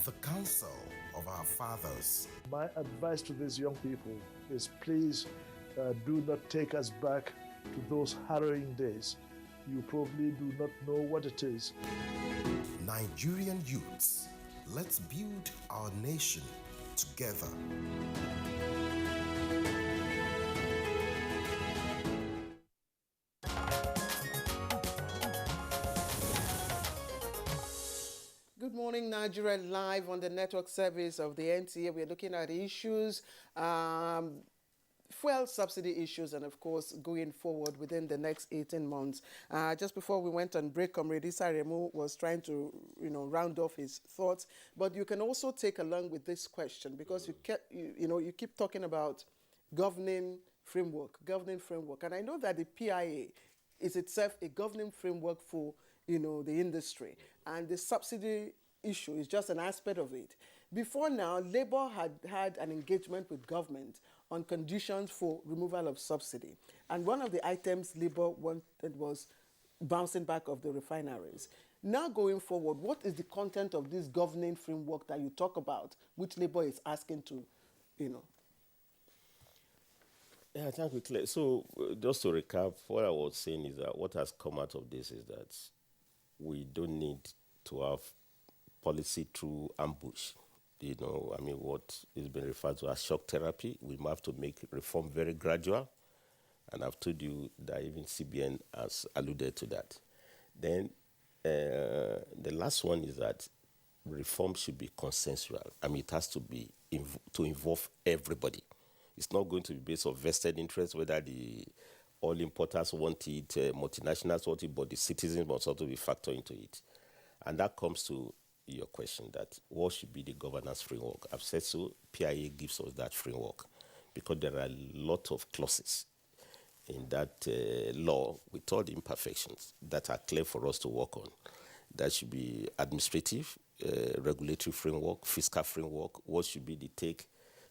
The Council of Our Fathers. My advice to these young people is please do not take us back to those harrowing days. You probably do not know what it is. Nigerian youths, let's build our nation together. Good morning, Nigeria, live on the network service of the NTA. We're looking at issues, fuel subsidy issues, and of course, going forward within the next 18 months. Just before we went on break, Comrade Remu was trying to, round off his thoughts. But you can also take along with this question because you keep talking about governing framework. And I know that the PIA is itself a governing framework for the industry. And the subsidy issue is just an aspect of it. Before now, Labour had an engagement with government on conditions for removal of subsidy. And one of the items Labour wanted was bouncing back of the refineries. Now going forward, what is the content of this governing framework that you talk about, which Labour is asking to, Yeah, thank you, Claire. So just to recap, what I was saying is that what has come out of this is that we don't need to have policy through ambush. What is being referred to as shock therapy. We have to make reform very gradual. And I've told you that even CBN has alluded to that. Then the last one is that reform should be consensual. It has to be to involve everybody. It's not going to be based on vested interest, whether the oil importers want it, multinationals want it, but the citizens must also be factored into it. And that comes to your question that what should be the governance framework? I've said so. PIA gives us that framework because there are a lot of clauses in that law with all the imperfections that are clear for us to work on. That should be administrative, regulatory framework, fiscal framework. What should be the take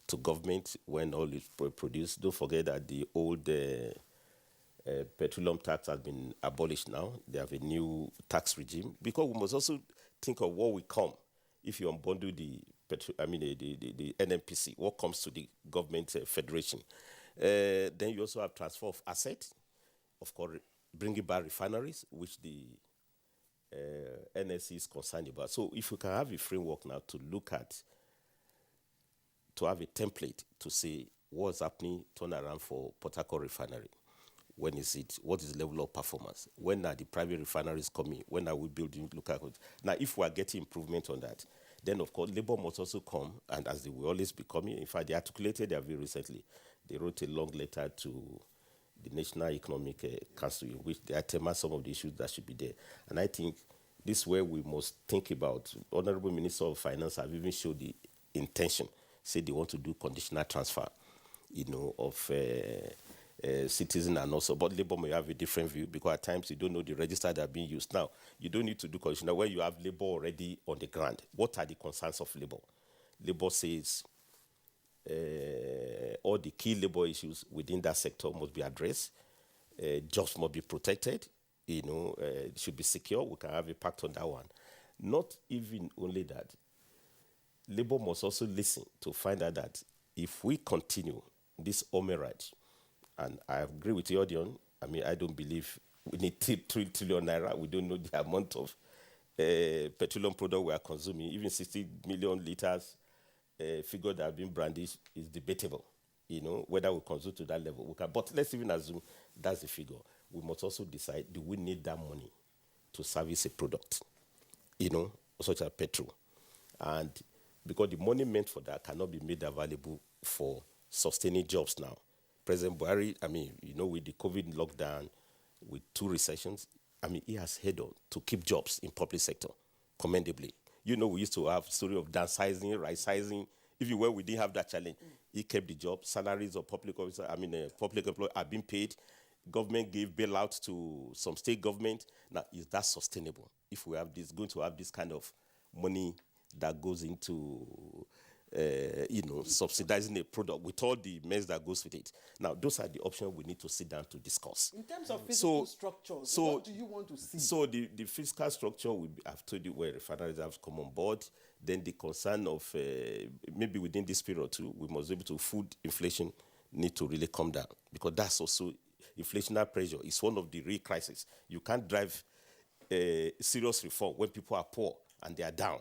to government when oil is produced? Don't forget that the old petroleum tax has been abolished now. They have a new tax regime because we must also think of what will come if you unbundle the NNPC. What comes to the government federation? Then you also have transfer of assets, of course, bringing back refineries, which the NSC is concerned about. So if we can have a framework now to look at, to have a template to say what's happening, turn around for Port Harcourt refinery. When is it? What is the level of performance? When are the private refineries coming? When are we building local? Now, if we are getting improvement on that, then of course Labour must also come, and as they will always be coming. In fact, they articulated their view recently. They wrote a long letter to the National Economic Council in which they itemized some of the issues that should be there. And I think this is where we must think about. Honourable Minister of Finance have even showed the intention, say they want to do conditional transfer, of citizen and also, but Labour may have a different view because at times you don't know the register that are being used. Now, you don't need to do conditional when you have Labour already on the ground. What are the concerns of Labour? Labour says all the key labour issues within that sector must be addressed. Jobs must be protected. It should be secure. We can have a pact on that one. Not even only that. Labour must also listen to find out that if we continue this homeorrhage, and I agree with the audience, I don't believe we need 3 trillion naira. We don't know the amount of petroleum product we are consuming. Even 60 million liters figure that have been brandished is debatable. Whether we consume to that level. But let's even assume that's the figure. we must also decide, do we need that money to service a product, such as petrol? And because the money meant for that cannot be made available for sustaining jobs now. President Buhari, with the COVID lockdown, with 2 recessions, he has head on to keep jobs in public sector, commendably. We used to have story of downsizing, right-sizing. Even when we didn't have that challenge, he kept the job. Salaries of public officers, public employees are being paid. Government gave bailouts to some state government. Now, is that sustainable? If we have this, going to have this kind of money that goes into, subsidizing a product with all the mess that goes with it. Now, those are the options we need to sit down to discuss. In terms of physical structures, what do you want to see? So the fiscal structure, I've told you where refineries have come on board. Then the concern of maybe within this period too, we must be able to food inflation need to really come down, because that's also inflationary pressure. It's one of the real crises. You can't drive serious reform when people are poor and they are down.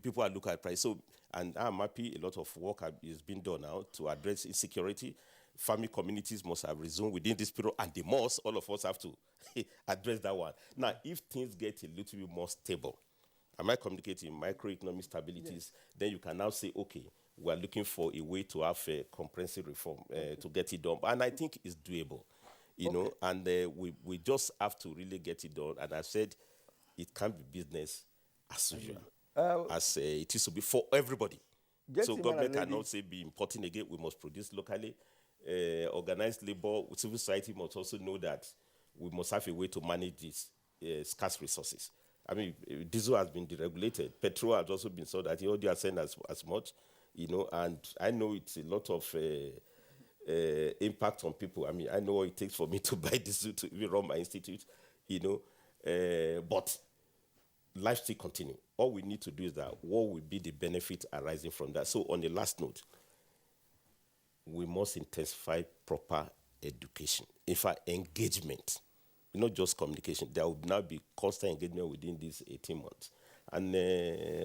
People are looking at price. So, and I'm happy a lot of work is being done now to address insecurity. Farming communities must have resumed within this period, and all of us have to address that one. Now, if things get a little bit more stable, am I communicating microeconomic stabilities? Yes. Then you can now say, okay, we are looking for a way to have a comprehensive reform to get it done. And I think it's doable, and we just have to really get it done. And I said, it can't be business as usual. As it is to be for everybody. So government cannot say be importing again. We must produce locally. Organized labor, civil society must also know that we must have a way to manage these scarce resources. Diesel has been deregulated. Petrol has also been sold. I think they are saying as much, and I know it's a lot of impact on people. I know what it takes for me to buy diesel to even run my institute, but life still continue. All we need to do is that what will be the benefit arising from that. So on the last note, we must intensify proper education. In fact, engagement, not just communication. There will now be constant engagement within these 18 months. And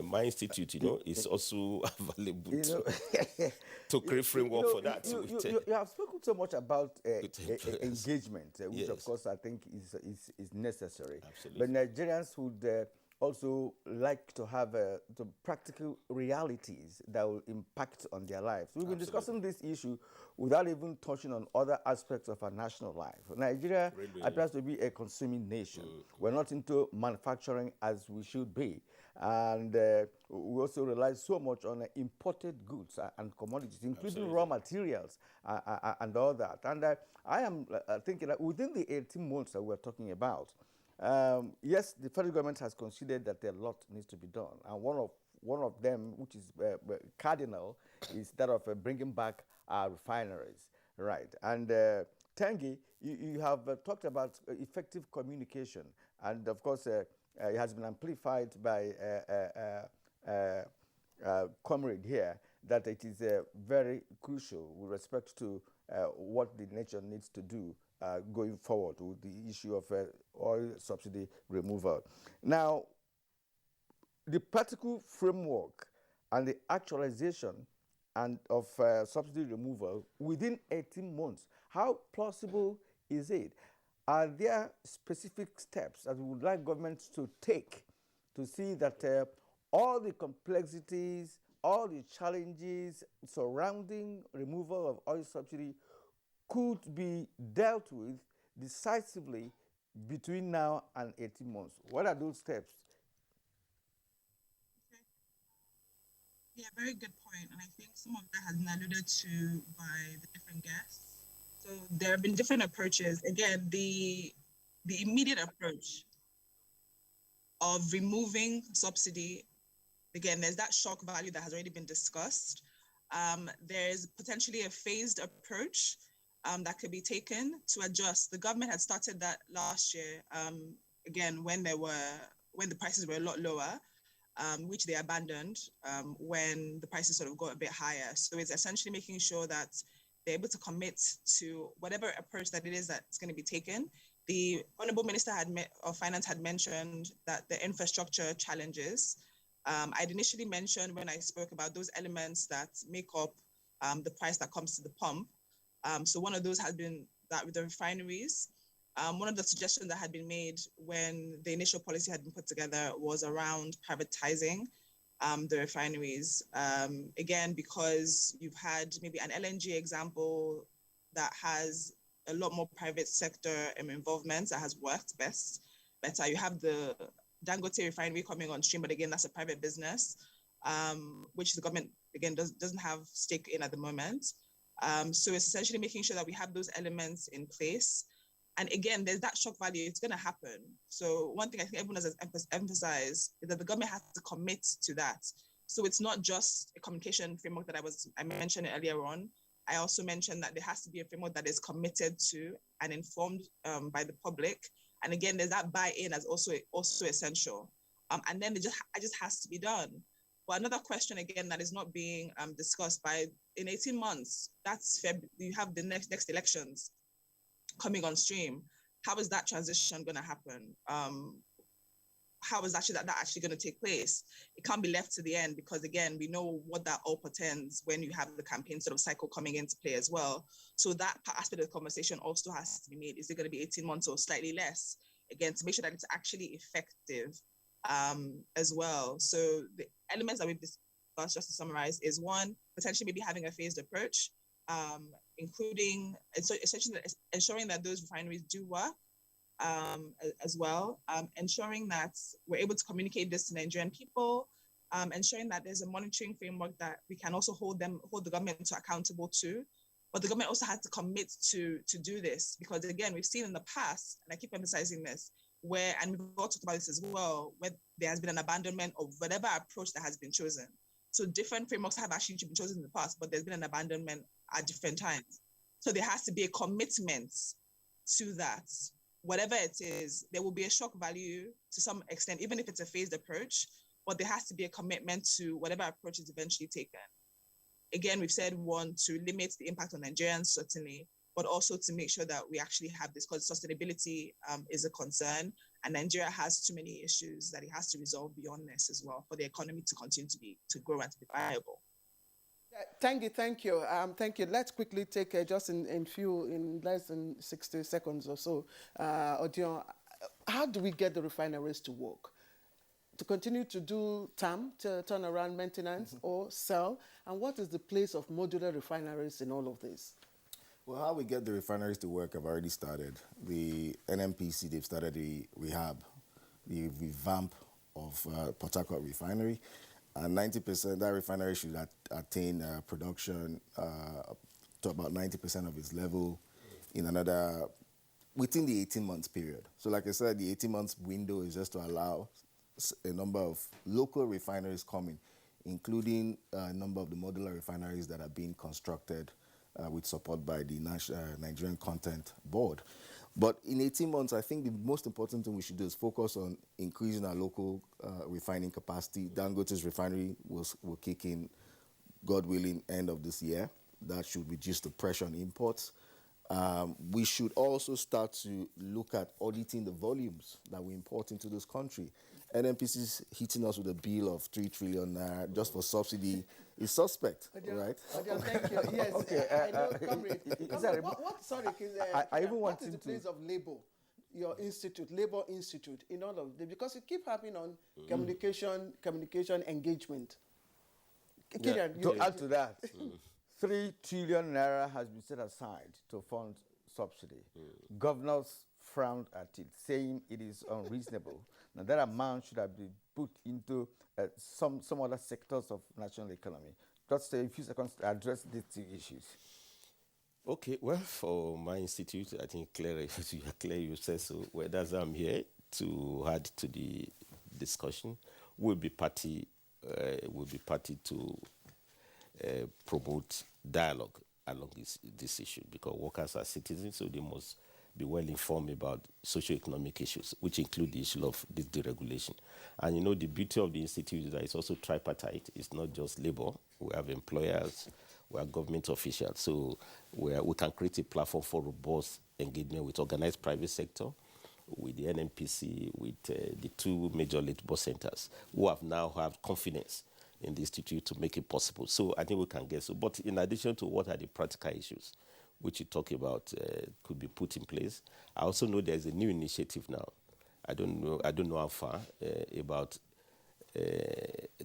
my institute, is also available to create framework for that. You have spoken so much about engagement, which yes, of course I think is necessary. Absolutely. But Nigerians would also like to have the practical realities that will impact on their lives. We've been discussing this issue without even touching on other aspects of our national life. Nigeria appears to be a consuming nation. We're not into manufacturing as we should be. And we also rely so much on imported goods and commodities, including raw materials and all that. And I am thinking that within the 18 months that we're talking about, yes, the federal government has considered that a lot needs to be done. And one of them, which is cardinal, is that of bringing back our refineries. Right. And Tanguy, you have talked about effective communication. And of course, it has been amplified by comrade here that it is very crucial with respect to what the nation needs to do going forward with the issue of oil subsidy removal. Now, the practical framework and the actualization of subsidy removal within 18 months, how plausible is it? Are there specific steps that we would like governments to take to see that all the complexities, all the challenges surrounding removal of oil subsidy could be dealt with decisively between now and 18 months? What are those steps? Okay. Yeah, very good point. And I think some of that has been alluded to by the different guests. So there have been different approaches. Again, the immediate approach of removing subsidy, again, there's that shock value that has already been discussed. There's potentially a phased approach that could be taken to adjust. The government had started that last year, again, when the prices were a lot lower, which they abandoned when the prices sort of got a bit higher. So it's essentially making sure that they're able to commit to whatever approach that it is that's going to be taken. The Honorable Minister of Finance had mentioned that the infrastructure challenges. I'd initially mentioned when I spoke about those elements that make up the price that comes to the pump. So one of those has been that with the refineries. One of the suggestions that had been made when the initial policy had been put together was around privatizing the refineries. Again, because you've had maybe an LNG example that has a lot more private sector involvement that has worked better. You have the Dangote refinery coming on stream, but again, that's a private business, which the government, again, doesn't have stake in at the moment. So it's essentially making sure that we have those elements in place. And again, there's that shock value. It's going to happen. So one thing I think everyone has emphasized is that the government has to commit to that. So it's not just a communication framework that I mentioned earlier on. I also mentioned that there has to be a framework that is committed to and informed by the public. And again, there's that buy-in as also essential. And then it just has to be done. But another question again that is not being discussed in 18 months, that's February, you have the next elections coming on stream. How is that transition going to happen? How is that actually going to take place? It can't be left to the end because again, we know what that all portends when you have the campaign sort of cycle coming into play as well. So that aspect of the conversation also has to be made. Is it going to be 18 months or slightly less? Again, to make sure that it's actually effective as well. So the elements that we've discussed, just to summarize, is one, potentially maybe having a phased approach, including essentially ensuring that those refineries do work as well, ensuring that we're able to communicate this to Nigerian people, ensuring that there's a monitoring framework that we can also hold the government accountable to. But the government also has to commit to do this because again, we've seen in the past, and I keep emphasizing this, and we've all talked about this as well, where there has been an abandonment of whatever approach that has been chosen. So different frameworks have actually been chosen in the past, but there's been an abandonment at different times. So there has to be a commitment to that. Whatever it is, there will be a shock value to some extent, even if it's a phased approach, but there has to be a commitment to whatever approach is eventually taken. Again, we've said one, to limit the impact on Nigerians, certainly, but also to make sure that we actually have this, because sustainability is a concern, and Nigeria has too many issues that it has to resolve beyond this as well for the economy to continue to grow and to be viable. Thank you. Thank you. Let's quickly take just in less than 60 seconds or so. Odion, how do we get the refineries to work? To continue to do TAM, to turn around maintenance, or sell? And what is the place of modular refineries in all of this? Well, how we get the refineries to work have already started. The NMPC, they've started the rehab, the revamp of Port Harcourt refinery. And 90%, that refinery should attain production to about 90% of its level within the 18 months period. So like I said, the 18 months window is just to allow a number of local refineries coming, including a number of the modular refineries that are being constructed with support by the Nigerian Content Board. But in 18 months, I think the most important thing we should do is focus on increasing our local refining capacity. Dangote's refinery will kick in, God willing, end of this year. That should reduce the pressure on imports. We should also start to look at auditing the volumes that we import into this country. NMPC is hitting us with a bill of 3 trillion naira just for subsidy. Is suspect, right? Thank you. Yes, okay, I know, comrade. What is the place of labor? Your institute, Labor Institute, in all of this, because it keeps happening on communication, engagement. Yeah. To add to that, 3 trillion naira has been set aside to fund subsidy. Governors frowned at it, saying it is unreasonable. Now that amount should have been put into some other sectors of national economy. Just a few seconds to address these two issues. Okay, well, for my institute, I think Claire, you said so. Well, that's why I'm here to add to the discussion. We'll be party to promote dialogue along this issue, because workers are citizens, so they must be well informed about socio-economic issues, which include the issue of this deregulation. And the beauty of the institute is that it's also tripartite. It's not just labor. We have employers, we have government officials. So we can create a platform for robust engagement with organized private sector, with the NMPC, with the two major labor centers, who have confidence in the institute to make it possible. So I think we can get so. But in addition to what are the practical issues, which you talk about, could be put in place. I also know there's a new initiative now. I don't know how far about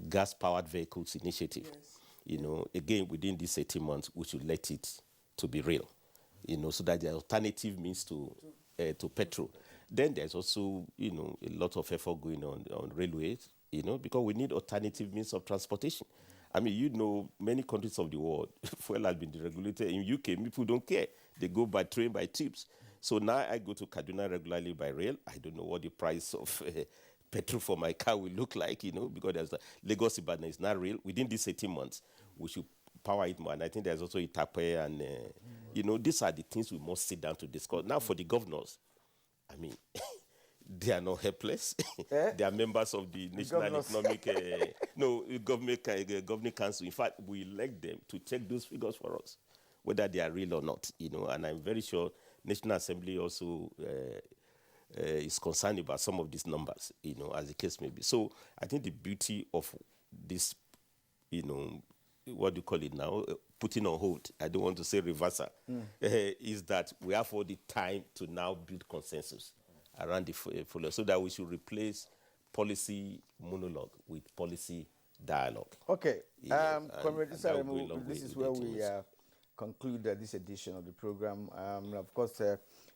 gas-powered vehicles initiative. Yes. You know, again, within these 18 months, we should let it to be real. You know, so that the alternative means to petrol. Then there's also, you know, a lot of effort going on railways, you know, because we need alternative means of transportation. I mean, you know, many countries of the world, fuel has been deregulated. In UK, people don't care. They go by train, by trips. So now I go to Kaduna regularly by rail. I don't know what the price of petrol for my car will look like, you know, because there's Lagos Ibadan is not real. Within these 18 months, we should power it more. And I think there's also Itape and, you know, these are the things we must sit down to discuss. Now, for the governors, I mean, they are not helpless. They are members of the National Economic Governing Council. In fact, we elect them to check those figures for us, whether they are real or not. You know, and I'm very sure National Assembly also is concerned about some of these numbers. You know, as the case may be. So I think the beauty of this, you know, what do you call it now? Putting on hold. I don't want to say reversal. Is that we have all the time to now build consensus around the follow, so that we should replace policy monologue with policy dialogue. Okay, Comrade Isaremu, this is where we conclude this edition of the program. Of course,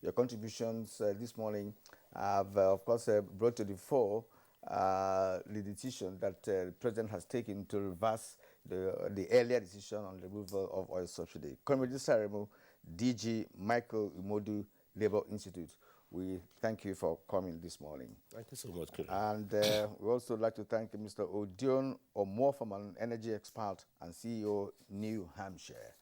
your contributions this morning have, of course, brought to the fore the decision that the President has taken to reverse the earlier decision on the removal of oil subsidy. Comrade Isaremu, DG Michael Umodu, Labour Institute, we thank you for coming this morning. Thank you so much, Kevin. And we also like to thank Mr. Odion Omorfam, energy expert and CEO, New Hampshire.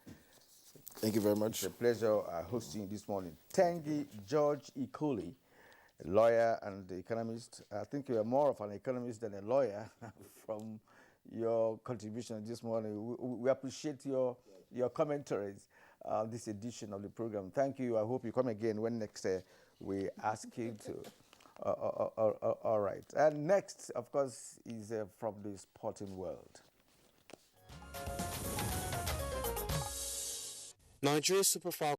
Thank you very much. It's a pleasure hosting you this morning. Tengi George Ikoli, lawyer and economist. I think you are more of an economist than a lawyer from your contribution this morning. We appreciate your commentaries on this edition of the program. Thank you. I hope you come again when next we ask you to. All right. And next, of course, is from the sporting world. Nigeria's Super Falcons